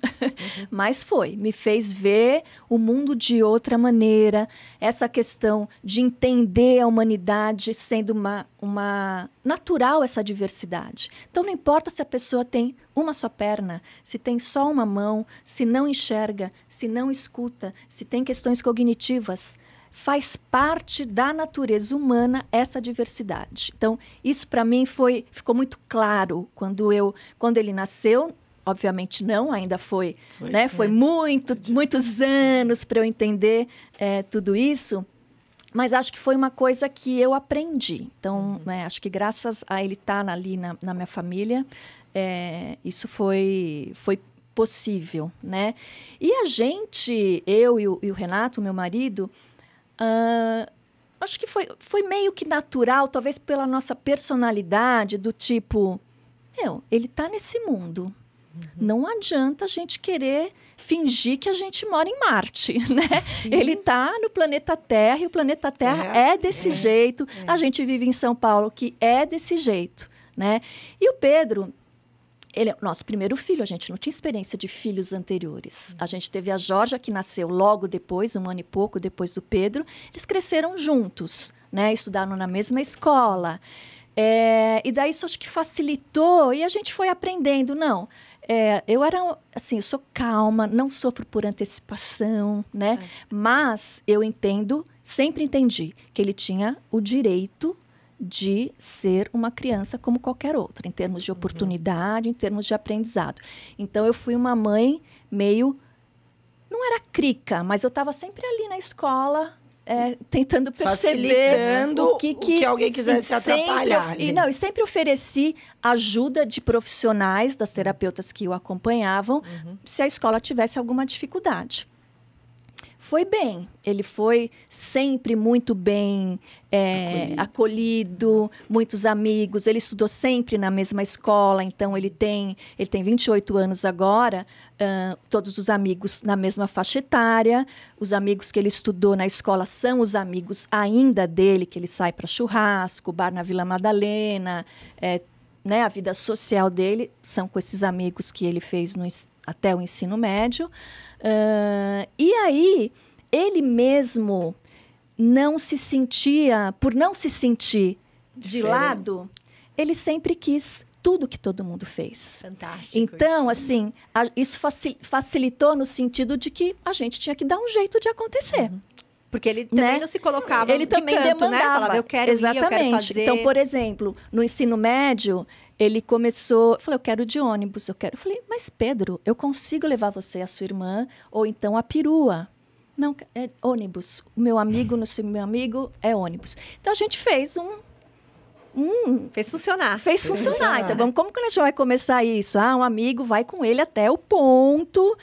mas foi. Me fez ver o mundo de outra maneira. Essa questão de entender a humanidade sendo uma natural, essa diversidade. Então, não importa se a pessoa tem uma só perna, se tem só uma mão, se não enxerga, se não escuta, se tem questões cognitivas. Faz parte da natureza humana essa diversidade. Então, isso para mim ficou muito claro quando ele nasceu. Obviamente não, ainda foi muitos anos para eu entender tudo isso. Mas acho que foi uma coisa que eu aprendi. Então, acho que graças a ele estar ali na minha família, isso foi possível, né? E a gente, eu e o Renato, meu marido, acho que foi meio que natural, talvez pela nossa personalidade, do tipo, ele está nesse mundo. Não adianta a gente querer fingir que a gente mora em Marte, né? Sim. Ele está no planeta Terra e o planeta Terra é desse jeito. A gente vive em São Paulo, que é desse jeito, né? E o Pedro, ele é o nosso primeiro filho, a gente não tinha experiência de filhos anteriores. A gente teve a Georgia, que nasceu logo depois, 1 ano e pouco depois do Pedro. Eles cresceram juntos, né? Estudaram na mesma escola. E daí isso acho que facilitou e a gente foi aprendendo. Não, eu era, assim, eu sou calma, não sofro por antecipação, né? Mas eu sempre entendi que ele tinha o direito de ser uma criança como qualquer outra, em termos de oportunidade, em termos de aprendizado. Então, eu fui uma mãe meio... Não era crica, mas eu estava sempre ali na escola, tentando perceber o que alguém quisesse atrapalhar. E sempre ofereci ajuda de profissionais, das terapeutas que o acompanhavam, se a escola tivesse alguma dificuldade. Foi bem, ele foi sempre muito bem acolhido, muitos amigos, ele estudou sempre na mesma escola, então ele tem 28 anos agora, todos os amigos na mesma faixa etária, os amigos que ele estudou na escola são os amigos ainda dele, que ele sai para churrasco, bar na Vila Madalena, né, a vida social dele são com esses amigos que ele fez até o ensino médio. E aí, ele mesmo por não se sentir de lado, ele sempre quis tudo que todo mundo fez. Fantástico. Então, assim, isso facilitou no sentido de que a gente tinha que dar um jeito de acontecer. Porque ele também não se colocava ele também de canto, demandava. Né? Falava, eu quero ir, eu quero fazer. Então, por exemplo, no ensino médio, ele falou, eu quero de ônibus, eu falei, mas Pedro, eu consigo levar você e a sua irmã, ou então a perua. Não, é ônibus. O meu amigo, no seu meu amigo, é ônibus. Então, a gente fez Fez funcionar. Fez funcionar. Então, como que a gente vai começar isso? Um amigo vai com ele até o ponto,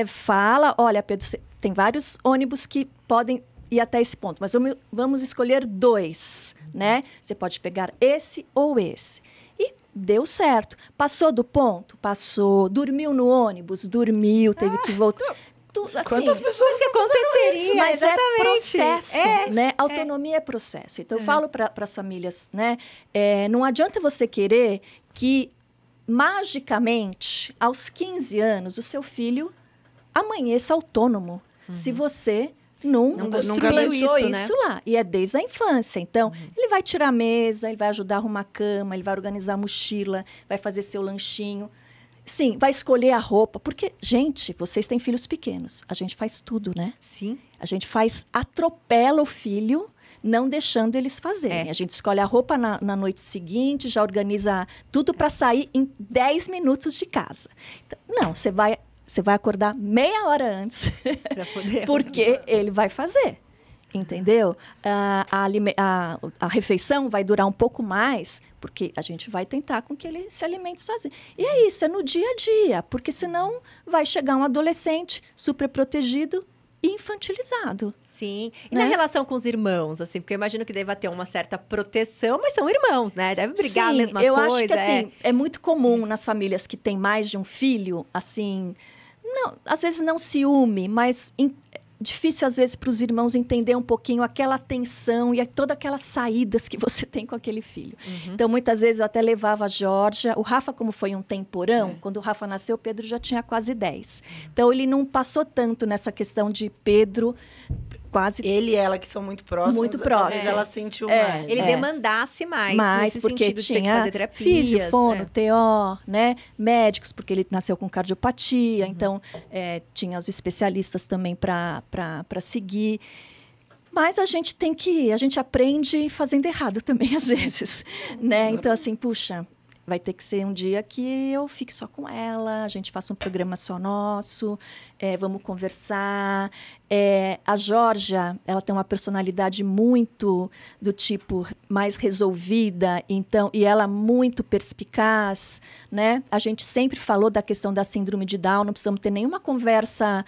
fala, olha, Pedro, tem vários ônibus que podem ir até esse ponto, mas vamos escolher 2, né? Você pode pegar esse ou esse. E deu certo. Passou do ponto? Passou. Dormiu no ônibus? Dormiu, teve que voltar. Assim, quantas pessoas que aconteceria? Mas exatamente. É processo, né? Autonomia é processo. Então, eu falo para as famílias, né? Não adianta você querer que, magicamente, aos 15 anos, o seu filho amanheça autônomo. Se você não plantou isso lá. E é desde a infância. Então, ele vai tirar a mesa, ele vai ajudar a arrumar a cama, ele vai organizar a mochila, vai fazer seu lanchinho. Sim, vai escolher a roupa. Porque, gente, vocês têm filhos pequenos. A gente faz tudo, né? Sim. A gente atropela o filho, não deixando eles fazerem. A gente escolhe a roupa na noite seguinte, já organiza tudo para sair em 10 minutos de casa. Então, não, você vai acordar meia hora antes, porque ele vai fazer, entendeu? A refeição vai durar um pouco mais, porque a gente vai tentar com que ele se alimente sozinho. E é isso, é no dia a dia, porque senão vai chegar um adolescente super protegido e infantilizado. Sim. E na relação com os irmãos, assim, porque eu imagino que deva ter uma certa proteção, mas são irmãos, né? Deve brigar a mesma coisa. Eu acho que, assim, é muito comum nas famílias que têm mais de um filho, assim... Não, às vezes não ciúme, mas difícil, às vezes, para os irmãos entender um pouquinho aquela tensão e todas aquelas saídas que você tem com aquele filho. Então, muitas vezes, eu até levava a Georgia. O Rafa, como foi um temporão, quando o Rafa nasceu, o Pedro já tinha quase 10. Então, ele não passou tanto nessa questão de Pedro... Quase. Ele e ela, que são muito próximos. Muito próximos. Talvez ela sentiu mais. Ele demandasse mais nesse porque sentido de ter que tinha fazer terapias. físio, fono, TO, né? Médicos, porque ele nasceu com cardiopatia. Então, tinha os especialistas também para seguir. Mas a gente aprende fazendo errado também, às vezes, né? Então, assim, puxa... Vai ter que ser um dia que eu fique só com ela, a gente faça um programa só nosso, vamos conversar. A Georgia, ela tem uma personalidade muito do tipo mais resolvida, então, e ela muito perspicaz, né? A gente sempre falou da questão da síndrome de Down, não precisamos ter nenhuma conversa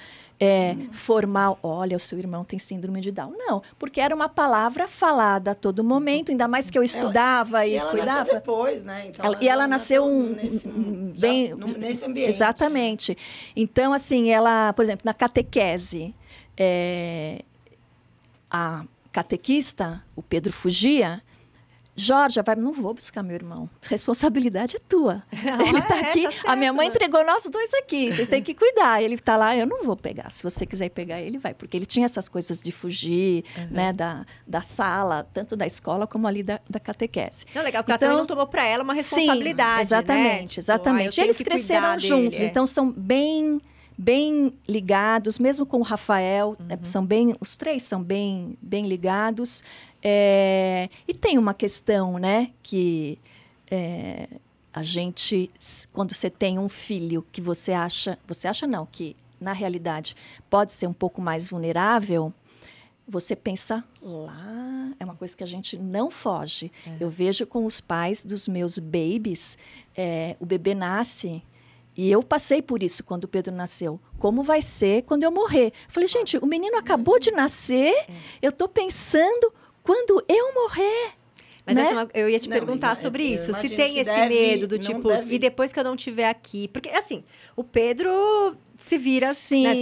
formal. Olha, o seu irmão tem síndrome de Down. Não, porque era uma palavra falada a todo momento, ainda mais que eu estudava e cuidava. Ela nasceu depois, né? Então, ela nasceu nesse ambiente. Exatamente. Então, assim, ela, por exemplo, na catequese, a catequista, o Pedro fugia. Georgia, não vou buscar meu irmão. A responsabilidade é tua. Ele está aqui. Tá certo, a minha mãe entregou nós dois aqui. Vocês têm que cuidar. Ele está lá, eu não vou pegar. Se você quiser pegar, ele vai. Porque ele tinha essas coisas de fugir, né, da sala, tanto da escola como ali da catequese. Não, legal, porque ela também não tomou para ela uma responsabilidade, sim, exatamente, né? Tipo, exatamente. Eles cresceram juntos, então são bem ligados, mesmo com o Rafael, os três são bem ligados. E tem uma questão, né, que a gente, quando você tem um filho que você acha não, que na realidade pode ser um pouco mais vulnerável, você pensa lá, é uma coisa que a gente não foge. Eu vejo com os pais dos meus babies, o bebê nasce. E eu passei por isso quando o Pedro nasceu. Como vai ser quando eu morrer? Falei, gente, o menino acabou de nascer, eu estou pensando quando eu morrer. Mas né? eu ia te perguntar sobre isso. Se tem esse medo do tipo, e depois que eu não estiver aqui? Porque, assim, o Pedro se vira, sim, né?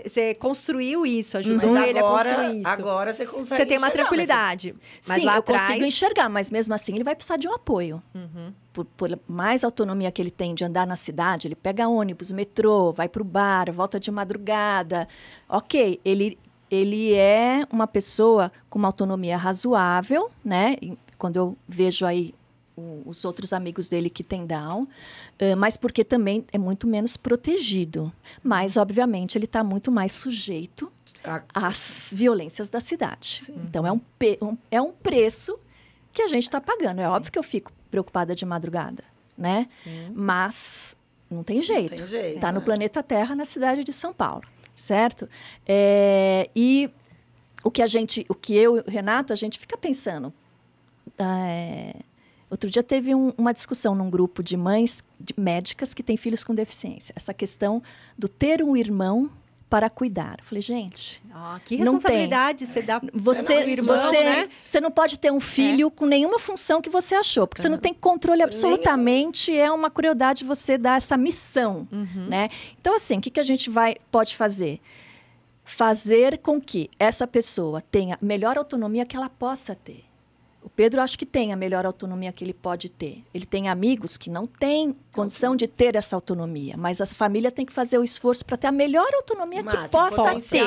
Você construiu isso, ajudou ele a construir isso. Agora você consegue Você tem uma tranquilidade. Mas sim, lá eu consigo enxergar, mas mesmo assim ele vai precisar de um apoio. Por mais autonomia que ele tem de andar na cidade, ele pega ônibus, metrô, vai para o bar, volta de madrugada. Ok, ele é uma pessoa com uma autonomia razoável, né? Quando eu vejo aí os outros amigos dele que têm Down, mas porque também é muito menos protegido. Mas, obviamente, ele está muito mais sujeito às violências da cidade. Sim. Então, é um preço que a gente está pagando. É óbvio que eu fico preocupada de madrugada, né? Sim. Mas não tem jeito. Está no planeta Terra, na cidade de São Paulo. Certo? E o que eu e o Renato, a gente fica pensando. Outro dia teve uma discussão num grupo de mães médicas que têm filhos com deficiência. Essa questão do ter um irmão para cuidar. Eu falei, gente, que responsabilidade você dá Você não pode ter um filho com nenhuma função que você achou, porque você não tem controle absolutamente, é uma crueldade você dar essa missão, né? Então, assim, o que a gente pode fazer? Fazer com que essa pessoa tenha a melhor autonomia que ela possa ter. O Pedro, acho que tem a melhor autonomia que ele pode ter. Ele tem amigos que não têm condição de ter essa autonomia, mas a família tem que fazer o esforço para ter a melhor autonomia que possa ter,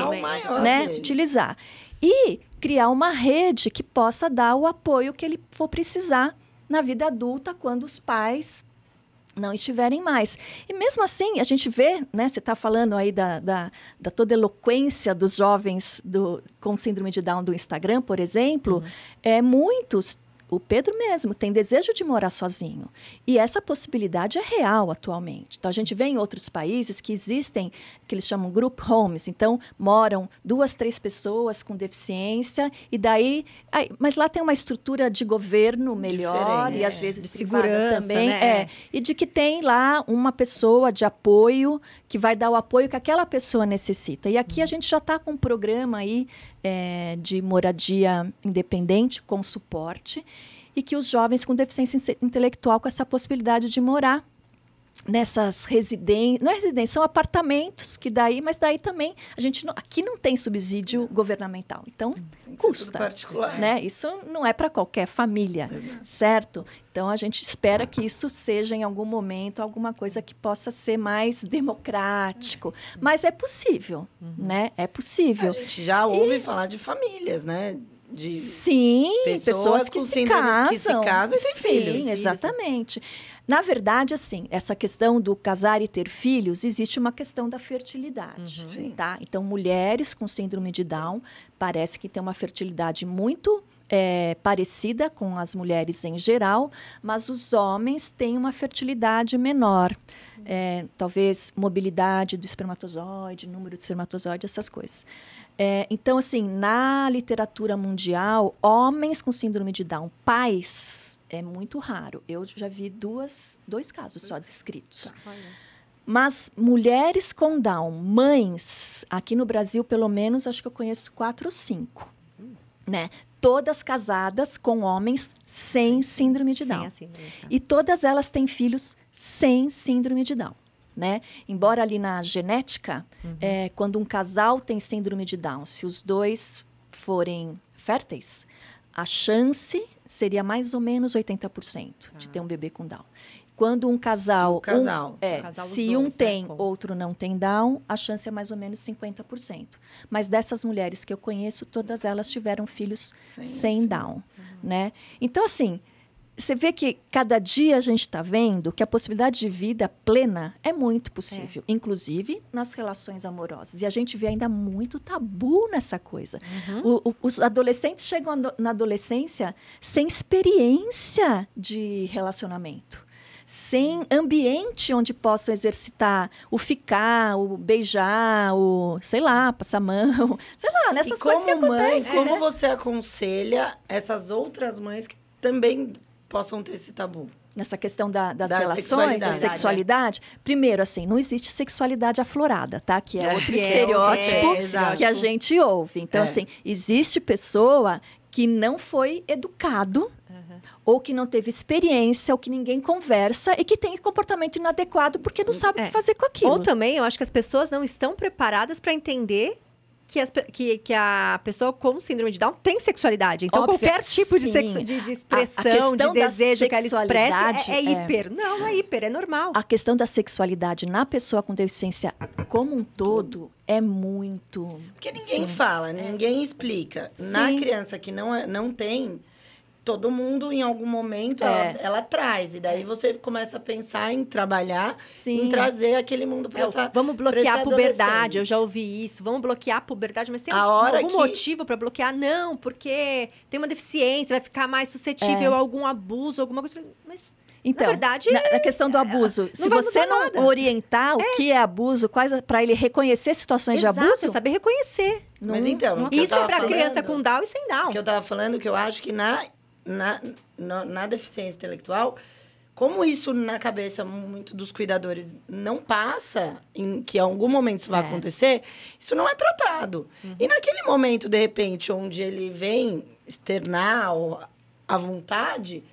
né? Utilizar. E criar uma rede que possa dar o apoio que ele for precisar na vida adulta, quando os pais não estiverem mais. E mesmo assim, a gente vê, né? Você está falando aí da toda eloquência dos jovens com síndrome de Down do Instagram, por exemplo, muitos... O Pedro mesmo tem desejo de morar sozinho. E essa possibilidade é real atualmente. Então, a gente vê em outros países que existem, que eles chamam group homes. Então, moram 2, 3 pessoas com deficiência. E daí... mas lá tem uma estrutura de governo melhor. E às vezes de segurança também. Né? E de que tem lá uma pessoa de apoio que vai dar o apoio que aquela pessoa necessita. E aqui a gente já está com um programa aí de moradia independente, com suporte, e que os jovens com deficiência intelectual, com essa possibilidade de morar nessas residências, não é residência, são apartamentos que mas daí também a gente aqui não tem subsídio governamental, então custa, particular, né? Isso não é para qualquer família, certo? Então a gente espera que isso seja em algum momento alguma coisa que possa ser mais democrático, mas é possível, né? É possível. A gente já ouve falar de famílias, né? Sim, pessoas que se casam e têm filhos. Sim, exatamente. Na verdade, assim, essa questão do casar e ter filhos, existe uma questão da fertilidade, tá? Então, mulheres com síndrome de Down parece que têm uma fertilidade muito parecida com as mulheres em geral, mas os homens têm uma fertilidade menor. Talvez mobilidade do espermatozoide, número de espermatozoide, essas coisas. Então, assim, na literatura mundial, homens com síndrome de Down, pais, é muito raro. Eu já vi dois casos só descritos. Mas mulheres com Down, mães, aqui no Brasil, pelo menos, acho que eu conheço 4 ou 5. Né? Todas casadas com homens sem síndrome de Down. E todas elas têm filhos sem síndrome de Down. Né? Embora ali na genética, quando um casal tem síndrome de Down, se os dois forem férteis, a chance seria mais ou menos 80% de ter um bebê com Down. Quando um casal... Se um tem, outro não tem Down, a chance é mais ou menos 50%. Mas dessas mulheres que eu conheço, todas elas tiveram filhos sem Down. Né? Então, assim... Você vê que cada dia a gente está vendo que a possibilidade de vida plena é muito possível, inclusive nas relações amorosas. E a gente vê ainda muito tabu nessa coisa. Os adolescentes chegam na adolescência sem experiência de relacionamento, sem ambiente onde possam exercitar o ficar, o beijar, o, sei lá, passar a mão, sei lá, nessas coisas que acontecem. Como você aconselha essas outras mães que também possam ter esse tabu? Nessa questão das relações, da sexualidade. Primeiro, assim, não existe sexualidade aflorada, tá? Que é outro estereótipo que a gente ouve. Então, assim, existe pessoa que não foi educado, ou que não teve experiência, ou que ninguém conversa, e que tem comportamento inadequado porque não sabe o que fazer com aquilo. Ou também, eu acho que as pessoas não estão preparadas para entender que a pessoa com síndrome de Down tem sexualidade. Então, qualquer tipo de expressão, de desejo que ela expresse é hiper. Não é hiper, é normal. A questão da sexualidade na pessoa com deficiência como um todo é muito... Porque ninguém fala, ninguém explica. Na criança que não tem... Todo mundo, em algum momento, ela traz. E daí você começa a pensar em trabalhar, em trazer aquele mundo para essa... Vamos bloquear a puberdade, eu já ouvi isso. Vamos bloquear a puberdade, mas tem algum motivo para bloquear? Não, porque tem uma deficiência, vai ficar mais suscetível a algum abuso, alguma coisa... Mas, então, na verdade... Na questão do abuso, se você não orientar o que é abuso, para ele reconhecer situações de abuso... saber reconhecer. Mas então... Isso é para criança com Down e sem Down. O que eu estava falando, que eu acho que na deficiência intelectual, como isso na cabeça muito dos cuidadores não passa, que em algum momento isso vai acontecer, isso não é tratado. E naquele momento, de repente, onde ele vem externar a vontade,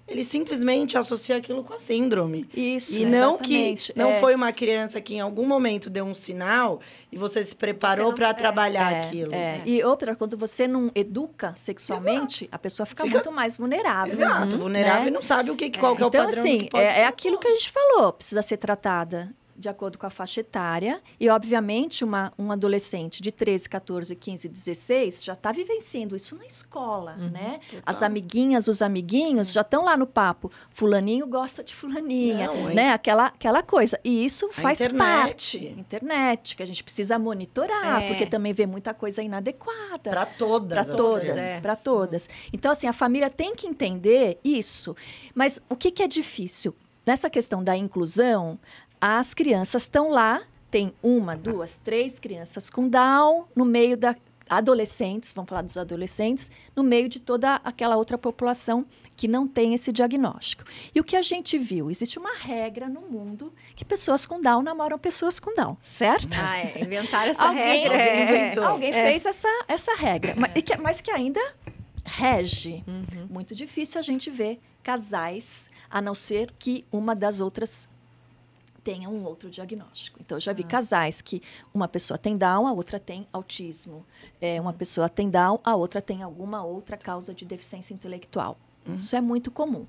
ele simplesmente associa aquilo com a síndrome. Isso, e não exatamente. Que não foi uma criança que em algum momento deu um sinal e você se preparou para trabalhar aquilo. E outra, quando você não educa sexualmente, a pessoa fica muito mais vulnerável. Exato, vulnerável e não sabe qual que é o padrão. Então, assim, é aquilo que a gente falou, precisa ser tratada de acordo com a faixa etária. E, obviamente, um adolescente de 13, 14, 15, 16 já está vivenciando isso na escola, né? Total. As amiguinhas, os amiguinhos já estão lá no papo. Fulaninho gosta de fulaninha, né? Aquela coisa. E isso faz parte. Internet, que a gente precisa monitorar, porque também vê muita coisa inadequada. Para todas. Para todas. Então, assim, a família tem que entender isso. Mas o que é difícil? Nessa questão da inclusão, as crianças estão lá, tem 1, 2, 3 crianças com Down, no meio da adolescentes, vamos falar dos adolescentes, no meio de toda aquela outra população que não tem esse diagnóstico. E o que a gente viu? Existe uma regra no mundo que pessoas com Down namoram pessoas com Down, certo? Inventaram essa regra. Alguém fez essa regra, mas que ainda rege. Muito difícil a gente ver casais, a não ser que uma das outras tenha um outro diagnóstico. Então, eu já vi casais que uma pessoa tem Down, a outra tem autismo. Uma pessoa tem Down, a outra tem alguma outra causa de deficiência intelectual. Isso é muito comum.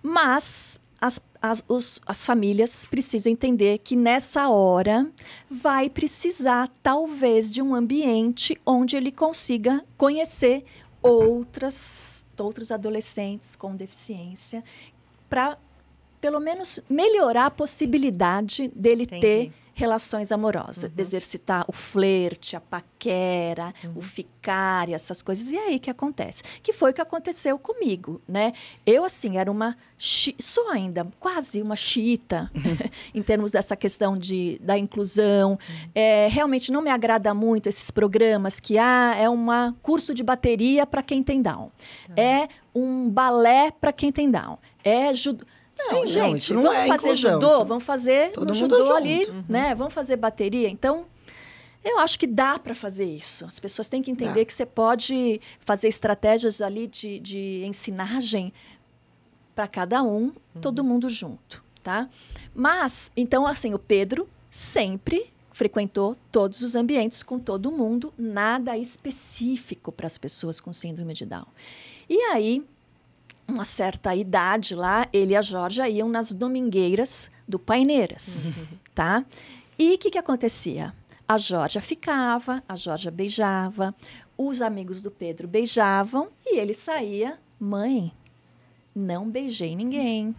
Mas as famílias precisam entender que nessa hora vai precisar, talvez, de um ambiente onde ele consiga conhecer outros adolescentes com deficiência para, pelo menos, melhorar a possibilidade dele ter relações amorosas, exercitar o flerte, a paquera, o ficar e essas coisas. E é aí que acontece. Que foi o que aconteceu comigo, né? Eu, assim, era sou ainda quase uma xiita em termos dessa questão da inclusão. Realmente não me agrada muito esses programas que é um curso de bateria para quem tem Down. É um balé para quem tem Down. É judô. Não, gente, não vamos fazer judô, vamos fazer todo no mundo judô ali, junto. né? Vamos fazer bateria. Então, eu acho que dá para fazer isso. As pessoas têm que entender que você pode fazer estratégias ali de ensinagem para cada um, todo mundo junto, tá? Mas, então, assim, o Pedro sempre frequentou todos os ambientes com todo mundo, nada específico para as pessoas com síndrome de Down. E aí, uma certa idade lá, ele e a Georgia iam nas domingueiras do Paineiras, tá? E o que acontecia? A Georgia ficava, a Georgia beijava, os amigos do Pedro beijavam e ele saía, mãe, não beijei ninguém,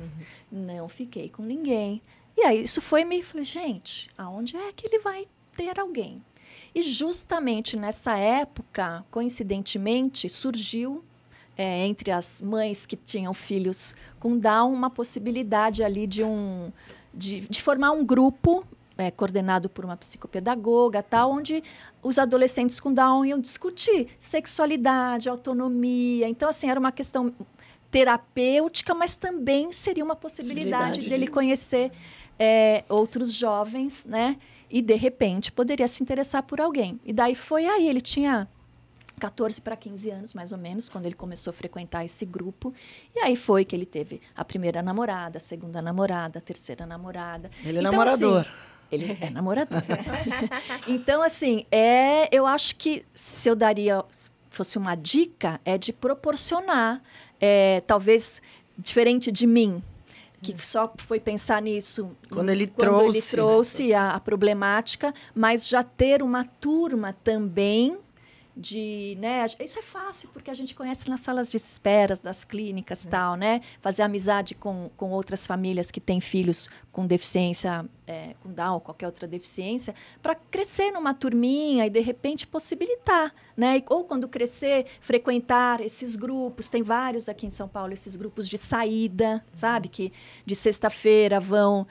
não fiquei com ninguém. E aí isso falei, gente, aonde é que ele vai ter alguém? E justamente nessa época, coincidentemente, surgiu entre as mães que tinham filhos com Down, uma possibilidade ali de formar um grupo coordenado por uma psicopedagoga, tal, onde os adolescentes com Down iam discutir sexualidade, autonomia. Então, assim, era uma questão terapêutica, mas também seria uma possibilidade dele conhecer outros jovens, né? E, de repente, poderia se interessar por alguém. E daí foi aí, ele tinha 14 para 15 anos, mais ou menos, quando ele começou a frequentar esse grupo. E aí foi que ele teve a primeira namorada, a segunda namorada, a terceira namorada. Ele é namorador. Assim, ele é namorador. Então, assim, eu acho que se eu fosse uma dica, é de proporcionar, talvez diferente de mim, que só foi pensar nisso quando ele trouxe a problemática, mas já ter uma turma também né? Isso é fácil, porque a gente conhece nas salas de espera das clínicas e tal, né? Fazer amizade com outras famílias que têm filhos com deficiência, com Down ou qualquer outra deficiência, para crescer numa turminha e, de repente, possibilitar, né? Ou, quando crescer, frequentar esses grupos. Tem vários aqui em São Paulo, esses grupos de saída, sabe? Que de sexta-feira vão...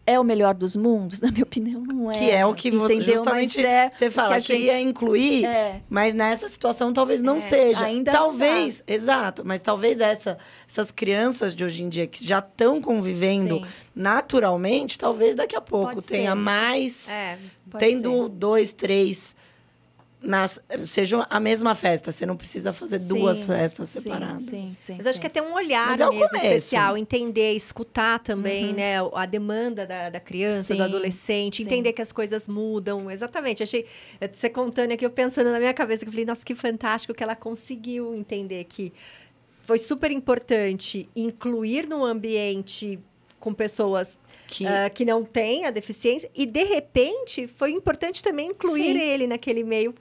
É o melhor dos mundos? Na minha opinião, não é. Que é o que justamente você fala, queria incluir, mas nessa situação talvez não seja. Ainda talvez, não dá. Exato, mas talvez essas crianças de hoje em dia que já estão convivendo naturalmente, talvez daqui a pouco tenha mais, tendo 2, 3... seja a mesma festa, você não precisa fazer duas festas separadas. Sim, mas acho que é ter um olhar mesmo especial, entender, escutar também, né, a demanda da criança, do adolescente, entender que as coisas mudam. Exatamente, achei, você contando aqui, eu pensando na minha cabeça, que eu falei, nossa, que fantástico que ela conseguiu entender que foi super importante incluir no ambiente com pessoas que não têm a deficiência, e, de repente, foi importante também incluir ele naquele meio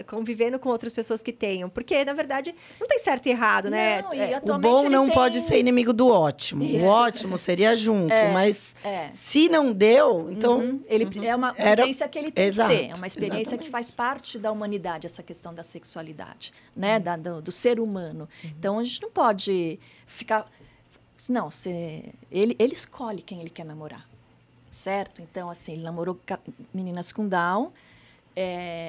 convivendo com outras pessoas que tenham. Porque, na verdade, não tem certo e errado, né? O bom não pode ser inimigo do ótimo. Isso. O ótimo seria junto, mas se não deu, então... É uma experiência que ele tem que ter. É uma experiência que faz parte da humanidade, essa questão da sexualidade, né? Do ser humano. Então, a gente não pode ficar... Não, ele escolhe quem ele quer namorar, certo? Então, assim, ele namorou meninas com Down,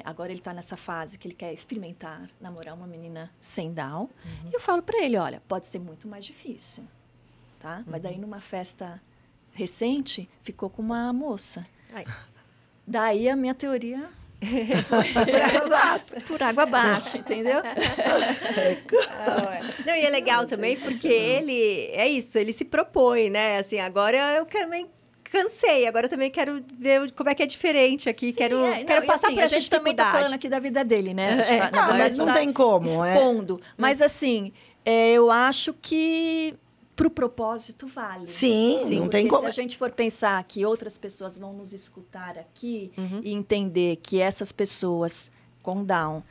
agora ele está nessa fase que ele quer experimentar namorar uma menina sem Down. E eu falo para ele, olha, pode ser muito mais difícil, tá? Mas daí, numa festa recente, ficou com uma moça. Daí, a minha teoria... por água abaixo, entendeu? Não, e é legal também porque ele se propõe, né? Assim, agora eu cansei. Agora eu também quero ver como é que é diferente aqui. Sim, quero não, passar assim, por essa a gente também tá falando aqui da vida dele, né? A gente tá, na verdade, mas não tá tem como. expondo. Mas assim, eu acho que pro propósito vale. Sim, não tem Porque como. se a gente for pensar que outras pessoas vão nos escutar aqui e entender que essas pessoas com Down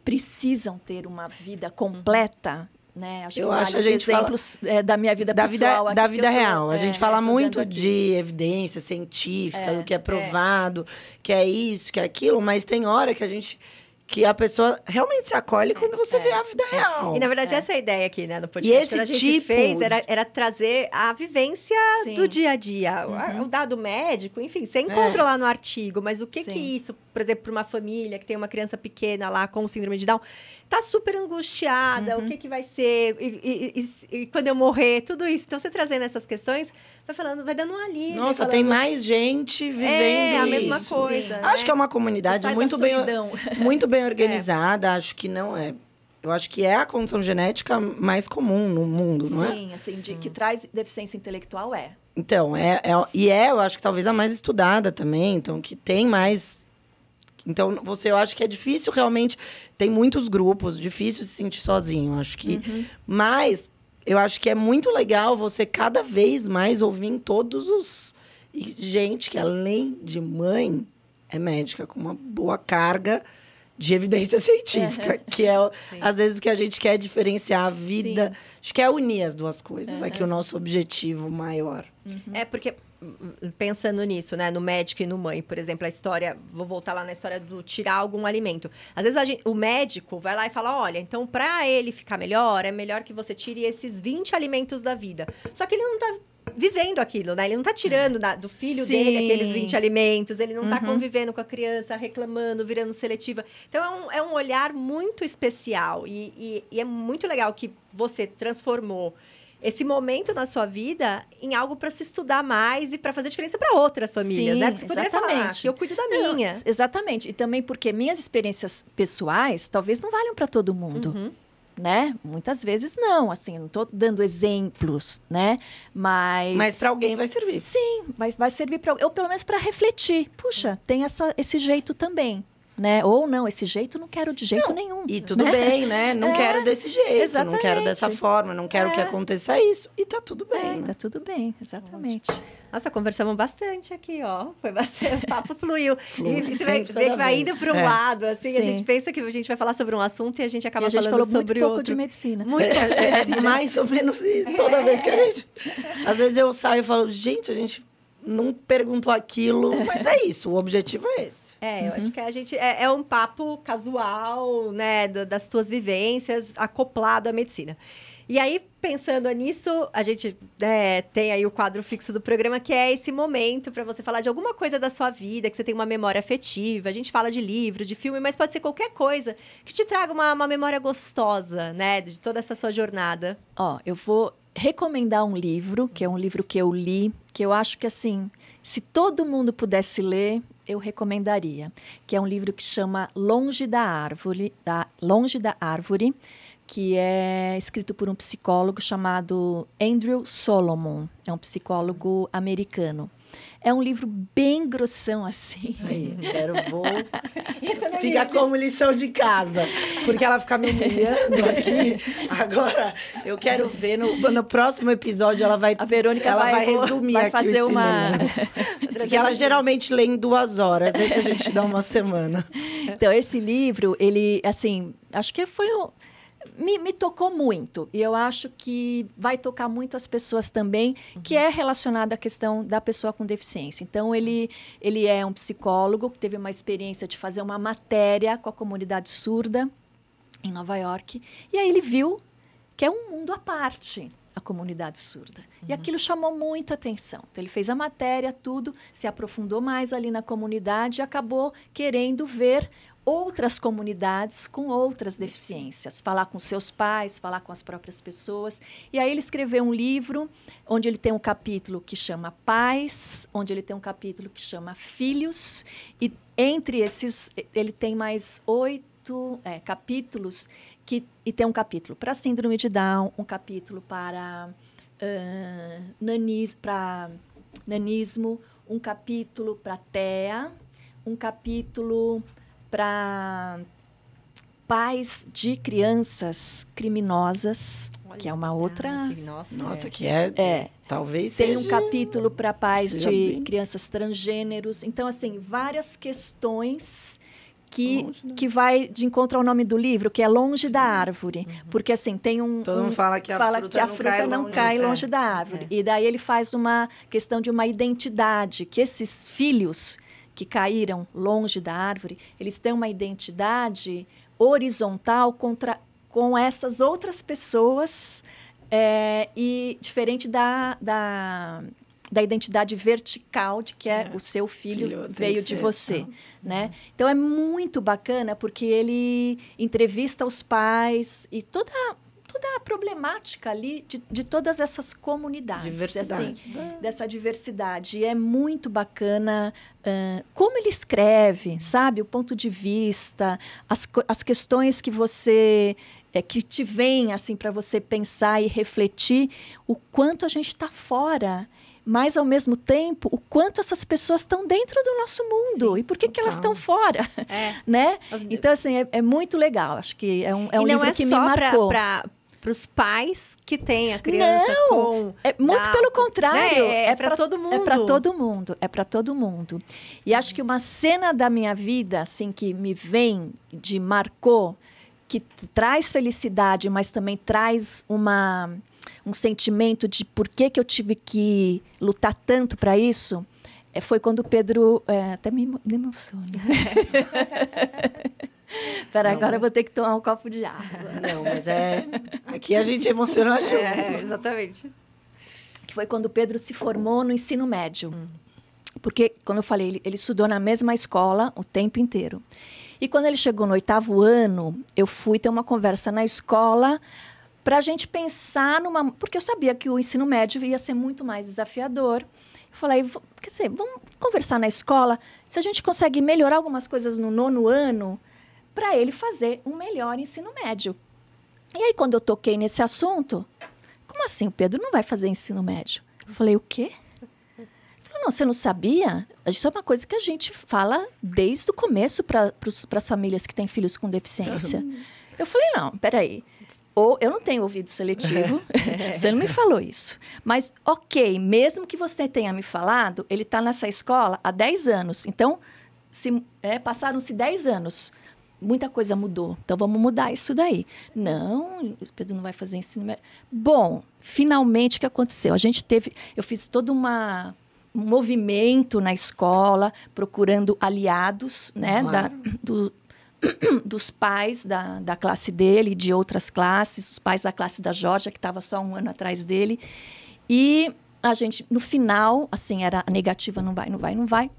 precisam ter uma vida completa, né? Acho que acho vários a gente exemplos da minha vida pessoal aqui da que vida eu tô, real. A gente fala tô muito dando aqui. de evidência científica, do que é provado, que é isso, que é aquilo, mas tem hora que a pessoa realmente se acolhe quando você vê a vida real. E, na verdade, essa é a ideia aqui, né, no podcast. E esse Quando a gente tipo fez, era trazer a vivência Sim. do dia a dia. O dado médico, enfim, você encontra lá no artigo. Mas o que isso, por exemplo, para uma família que tem uma criança pequena lá com síndrome de Down, tá super angustiada, o que vai ser, e quando eu morrer, tudo isso. Então, você trazendo essas questões, vai dando um alívio. Nossa, tem mais gente vivendo a mesma isso. coisa. Né? Acho que é uma comunidade Você sai muito da bem, solidão. muito bem organizada. Acho que não é. Eu acho que é a condição genética mais comum no mundo, não é? Sim, assim, que traz deficiência intelectual Então, eu acho que talvez a mais estudada também, então, que tem mais... Então, eu acho que é difícil realmente... Tem muitos grupos, difícil se sentir sozinho, acho que... Mas, eu acho que é muito legal você cada vez mais ouvir em todos os... E gente que, além de mãe, é médica com uma boa carga de evidência científica, que é, às vezes, o que a gente quer diferenciar a vida. Sim. Acho que é unir as duas coisas, aqui o nosso objetivo maior. É porque, pensando nisso, né, no médico e no mãe, por exemplo, a história, vou voltar lá na história do tirar algum alimento. Às vezes o médico vai lá e fala, olha, então para ele ficar melhor, é melhor que você tire esses 20 alimentos da vida. Só que ele não tá vivendo aquilo, né? Ele não tá tirando do filho dele aqueles 20 alimentos, ele não tá convivendo com a criança, reclamando, virando seletiva. Então, é um olhar muito especial e é muito legal que você transformou esse momento na sua vida em algo para se estudar mais e para fazer diferença para outras famílias, né? Porque você poderia falar, eu cuido da minha. Exatamente. E também porque minhas experiências pessoais talvez não valham para todo mundo. Né? Muitas vezes não, assim, não estou dando exemplos, né? Mas para alguém vai servir. Sim, vai servir para eu pelo menos para refletir. Puxa, tem esse jeito também, né? Ou não, esse jeito eu não quero de jeito nenhum. E tudo bem, né? Não quero desse jeito, exatamente. Não quero dessa forma, não quero que aconteça isso. E tá tudo bem, né? Tá tudo bem, exatamente. Nossa, conversamos bastante aqui, ó. Foi bastante, o papo fluiu. E você vai sempre ver que vai indo para um lado, assim. Sim. A gente pensa que a gente vai falar sobre um assunto e a gente acaba falando falou sobre muito pouco outro. de medicina. Muito pouco de medicina. Mais ou menos isso. Toda vez que a gente... Às vezes eu saio e falo, gente, a gente não perguntou aquilo. Mas é isso, o objetivo é esse. Eu acho que a gente... É um papo casual, né? Das tuas vivências, acoplado à medicina. E aí, pensando nisso, a gente tem aí o quadro fixo do programa, que é esse momento para você falar de alguma coisa da sua vida, que você tem uma memória afetiva. A gente fala de livro, de filme, mas pode ser qualquer coisa que te traga uma memória gostosa, né? De toda essa sua jornada. Ó, eu vou recomendar um livro, que é um livro que eu li, que eu acho que, assim, se todo mundo pudesse ler, eu recomendaria. Que é um livro que chama Longe da Árvore, que é escrito por um psicólogo chamado Andrew Solomon. É um psicólogo americano. É um livro bem grossão, assim. Aí, vou... Fica como lição de casa. Porque ela fica me humilhando aqui. Agora, eu quero ver no próximo episódio, ela vai... A Verônica vai resumir vai aqui fazer o uma... Porque ela geralmente lê em 2 horas. Esse a gente dá uma semana. Então, esse livro, ele, assim, acho que foi me tocou muito. E eu acho que vai tocar muito as pessoas também, que é relacionado à questão da pessoa com deficiência. Então, ele é um psicólogo que teve uma experiência de fazer uma matéria com a comunidade surda em Nova York. E aí ele viu que é um mundo à parte, a comunidade surda. E aquilo chamou muita atenção. Então, ele fez a matéria, tudo, se aprofundou mais ali na comunidade e acabou querendo ver outras comunidades com outras deficiências, falar com seus pais, falar com as próprias pessoas. E aí ele escreveu um livro onde ele tem um capítulo que chama Pais, onde ele tem um capítulo que chama Filhos, e entre esses ele tem mais 8 capítulos, e tem um capítulo para síndrome de Down, um capítulo para nanis, para nanismo, um capítulo para TEA, um capítulo para pais de crianças criminosas, que é uma outra... Nossa, que talvez Tem seja... um capítulo para pais seja de bem... crianças transgêneros. Então, assim, várias questões que vai de encontro ao nome do livro, que é Longe da Árvore. Porque, assim, tem Todo mundo fala que a fruta não cai longe da árvore. E daí ele faz uma questão de uma identidade, que esses filhos que caíram longe da árvore, eles têm uma identidade horizontal com essas outras pessoas, e diferente da identidade vertical de que o seu filho veio de você, né? Então é muito bacana porque ele entrevista os pais e toda a problemática ali de todas essas comunidades, assim, dessa diversidade. E é muito bacana como ele escreve, sabe? O ponto de vista, as questões que você... que te vêm, assim, para você pensar e refletir o quanto a gente está fora, mas, ao mesmo tempo, o quanto essas pessoas estão dentro do nosso mundo. Sim, e por que elas estão fora, né? Então, assim, é muito legal. Acho que é um livro que me marcou. Para os pais que têm a criança muito pelo contrário. É para todo mundo. É para todo mundo. É para todo mundo. E acho que uma cena da minha vida, assim, que me marcou, que traz felicidade, mas também traz um sentimento de por que eu tive que lutar tanto para isso, foi quando o Pedro... até me emociona. Agora eu vou ter que tomar um copo de água. Não, mas aqui a gente emociona junto. Exatamente. Que foi quando o Pedro se formou no ensino médio. Porque, como eu falei, ele estudou na mesma escola o tempo inteiro. E quando ele chegou no 8º ano, eu fui ter uma conversa na escola para a gente pensar porque eu sabia que o ensino médio ia ser muito mais desafiador. Eu falei, vamos conversar na escola se a gente consegue melhorar algumas coisas no 9º ano para ele fazer um melhor ensino médio. E aí, quando eu toquei nesse assunto, como assim, o Pedro não vai fazer ensino médio? Eu falei, o quê? Ele falou, não, você não sabia? Isso é uma coisa que a gente fala desde o começo para as famílias que têm filhos com deficiência. Eu falei, não, peraí. Ou eu não tenho ouvido seletivo, você não me falou isso. Mas, ok, mesmo que você tenha me falado, ele está nessa escola há 10 anos. Então, passaram-se 10 anos. Muita coisa mudou. Então, vamos mudar isso daí. Não, o Pedro não vai fazer ensino médio. Bom, finalmente, o que aconteceu? Eu fiz todo um movimento na escola, procurando aliados, né, dos pais da classe dele e de outras classes, os pais da classe da Georgia, que estava só um ano atrás dele. E a gente, no final, assim, era a negativa, não vai.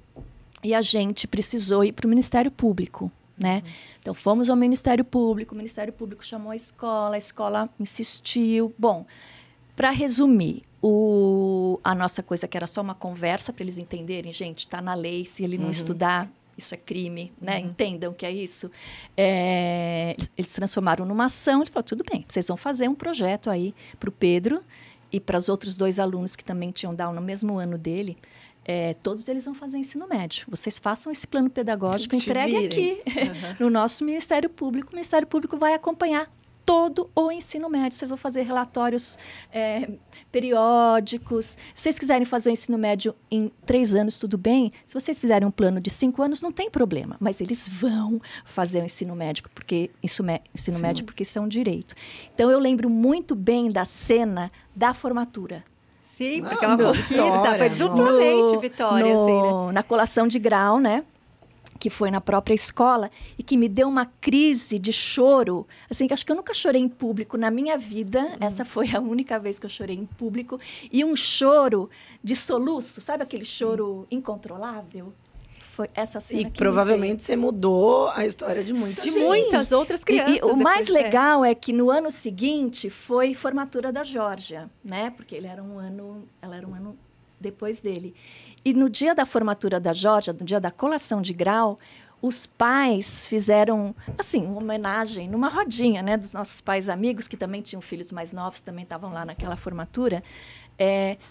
E a gente precisou ir para o Ministério Público, né? Então, fomos ao Ministério Público, o Ministério Público chamou a escola insistiu. Bom, para resumir, a nossa coisa, que era só uma conversa para eles entenderem, gente, está na lei, se ele não estudar, isso é crime, né? Entendam que é isso. Eles transformaram numa ação, ele falou, tudo bem, vocês vão fazer um projeto aí para o Pedro e para os outros 2 alunos que também tinham Down no mesmo ano dele. Todos eles vão fazer ensino médio. Vocês façam esse plano pedagógico, entregue aqui no nosso Ministério Público. O Ministério Público vai acompanhar todo o ensino médio. Vocês vão fazer relatórios periódicos. Se vocês quiserem fazer o ensino médio em 3 anos, tudo bem. Se vocês fizerem um plano de 5 anos, não tem problema. Mas eles vão fazer o ensino médio, porque porque isso é um direito. Então, eu lembro muito bem da cena da formatura. Sim, porque é uma conquista, foi duplamente vitória. Assim, né? Na colação de grau, né? Que foi na própria escola e que me deu uma crise de choro. Assim, que acho que eu nunca chorei em público na minha vida. Essa foi a única vez que eu chorei em público. E um choro de soluço, sabe aquele choro incontrolável? Foi essa cena e provavelmente você mudou a história de muitas outras crianças. E o mais legal é que no ano seguinte foi formatura da Georgia, né? Porque ela era um ano depois dele. E no dia da formatura da Georgia, no dia da colação de grau, os pais fizeram, assim, uma homenagem numa rodinha, né, dos nossos pais amigos, que também tinham filhos mais novos, também estavam lá naquela formatura.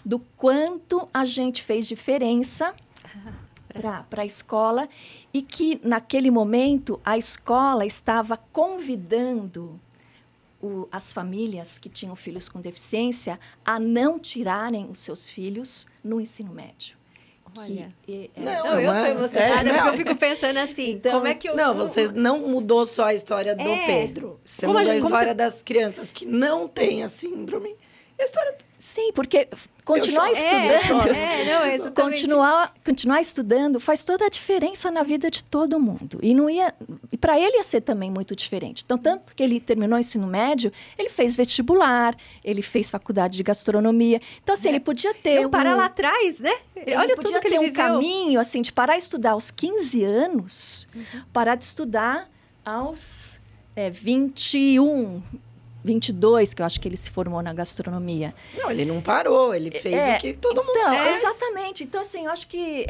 do quanto a gente fez diferença para a escola e que, naquele momento, a escola estava convidando as famílias que tinham filhos com deficiência a não tirarem os seus filhos no ensino médio. Olha. Não, eu tô emocionada porque não. eu fico pensando assim, Então, como é que eu... Não, você não mudou só a história do Pedro. Você Como mudou a como história das crianças que não têm a síndrome. E a história... Sim, porque continuar Eu choro. estudando, não, exatamente. continuar estudando faz toda a diferença na vida de todo mundo. E para ele ia ser também muito diferente. Então, tanto que ele terminou o ensino médio, ele fez vestibular, ele fez faculdade de gastronomia. Então, assim, ele podia ter Não parar lá atrás, né? Olha tudo que ele viveu. caminho, assim, de parar de estudar aos 15 anos, parar de estudar aos 21, 22, que eu acho que ele se formou na gastronomia. Não, ele não parou, ele fez o que todo mundo fez. Exatamente. Então, assim, eu acho que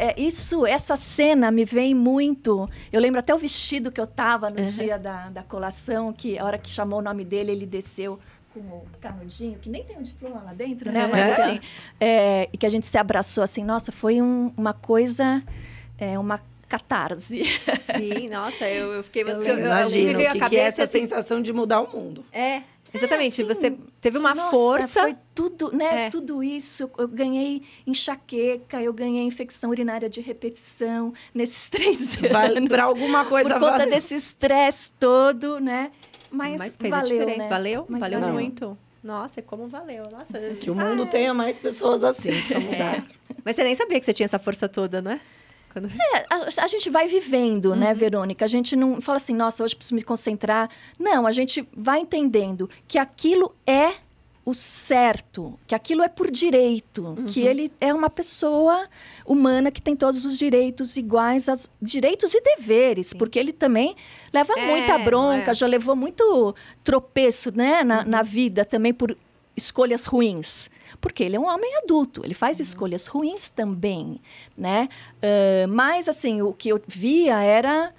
essa cena me vem muito... Eu lembro até o vestido que eu tava no dia da colação, que a hora que chamou o nome dele, ele desceu com o canudinho, que nem tem um diploma lá dentro, né? Mas, assim, e que a gente se abraçou, assim, nossa, foi uma coisa, uma catarse. Sim, nossa, eu fiquei... Eu imagino me veio a que cabeça, é essa assim, sensação de mudar o mundo. Exatamente, assim, você teve uma nossa, força... Foi tudo, né? Tudo isso. Eu ganhei enxaqueca, eu ganhei infecção urinária de repetição nesses 3 anos. Para alguma coisa por conta valeu. desse estresse todo, né? Mas fez valeu, a diferença, né? valeu? Mas valeu valeu. muito. Nossa, como valeu. Nossa, Que o mundo tenha mais pessoas assim, para mudar. Mas você nem sabia que você tinha essa força toda, né? Quando... A gente vai vivendo, né, Verônica? A gente não fala assim, nossa, hoje preciso me concentrar. Não, a gente vai entendendo que aquilo é o certo, que aquilo é por direito, que ele é uma pessoa humana que tem todos os direitos iguais, direitos e deveres, porque ele também leva muita bronca, já levou muito tropeço, né, na vida também por escolhas ruins, porque ele é um homem adulto, ele faz escolhas ruins também, né? Mas, assim, o que eu via era...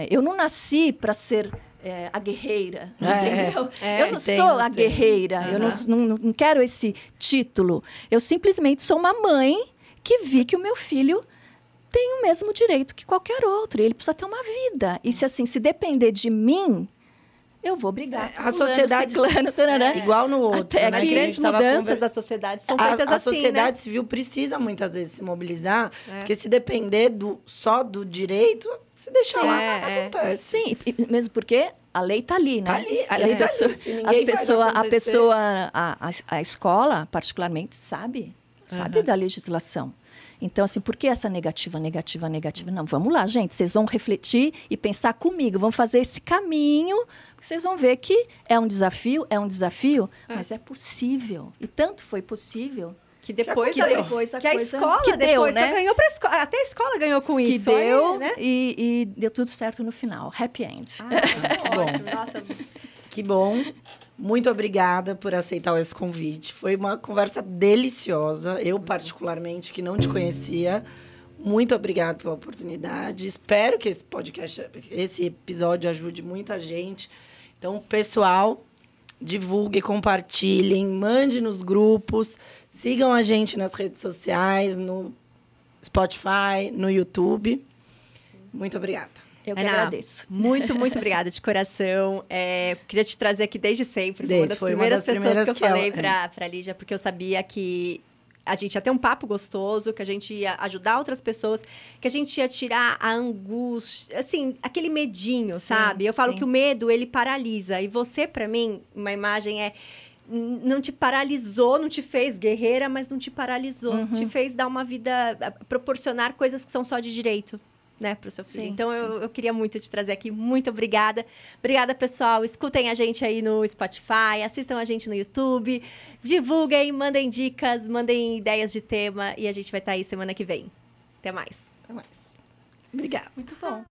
eu não nasci para ser a guerreira, entendeu? Eu não sou a guerreira, eu não quero esse título. Eu simplesmente sou uma mãe que vi que o meu filho tem o mesmo direito que qualquer outro, ele precisa ter uma vida. E se depender de mim... eu vou brigar. A sociedade igual no outro. Até né? As que grandes mudanças da sociedade são feitas a assim, sociedade né? civil precisa muitas vezes se mobilizar, porque se depender só do direito, se deixar lá, nada acontece. Sim, e mesmo porque a lei está ali, né? Tá ali, a E lei as tá ali. pessoas, Se ninguém faz acontecer. a escola, particularmente, sabe da legislação. Então, assim, por que essa negativa? Não, vamos lá, gente, vocês vão refletir e pensar comigo, vão fazer esse caminho, vocês vão ver que é um desafio, mas é possível. E tanto foi possível que depois que depois a que a coisa escola que deu, depois né? só ganhou pra escola, até a escola ganhou com que isso. deu, aí, né? e deu tudo certo no final. Happy end. Que bom. ótimo, nossa. Que bom. Muito obrigada por aceitar esse convite. Foi uma conversa deliciosa. Eu, particularmente, que não te conhecia. Muito obrigada pela oportunidade. Espero que esse episódio ajude muita gente. Então, pessoal, divulguem, compartilhem, mande nos grupos, sigam a gente nas redes sociais, no Spotify, no YouTube. Muito obrigada. Eu que Ana, agradeço. Muito obrigada de coração. Queria te trazer aqui desde sempre. Foi uma das primeiras pessoas que eu falei para Lígia, porque eu sabia que a gente ia ter um papo gostoso, que a gente ia ajudar outras pessoas, que a gente ia tirar a angústia, assim, aquele medinho, sabe? Eu falo que o medo, ele paralisa. E você, para mim, uma imagem não te paralisou, não te fez guerreira, mas não te paralisou. Te fez dar uma vida, proporcionar coisas que são só de direito, né, para o seu filho. Então, eu queria muito te trazer aqui. Muito obrigada. Obrigada, pessoal. Escutem a gente aí no Spotify, assistam a gente no YouTube, divulguem, mandem dicas, mandem ideias de tema e a gente vai estar aí semana que vem. Até mais. Obrigada. Muito bom.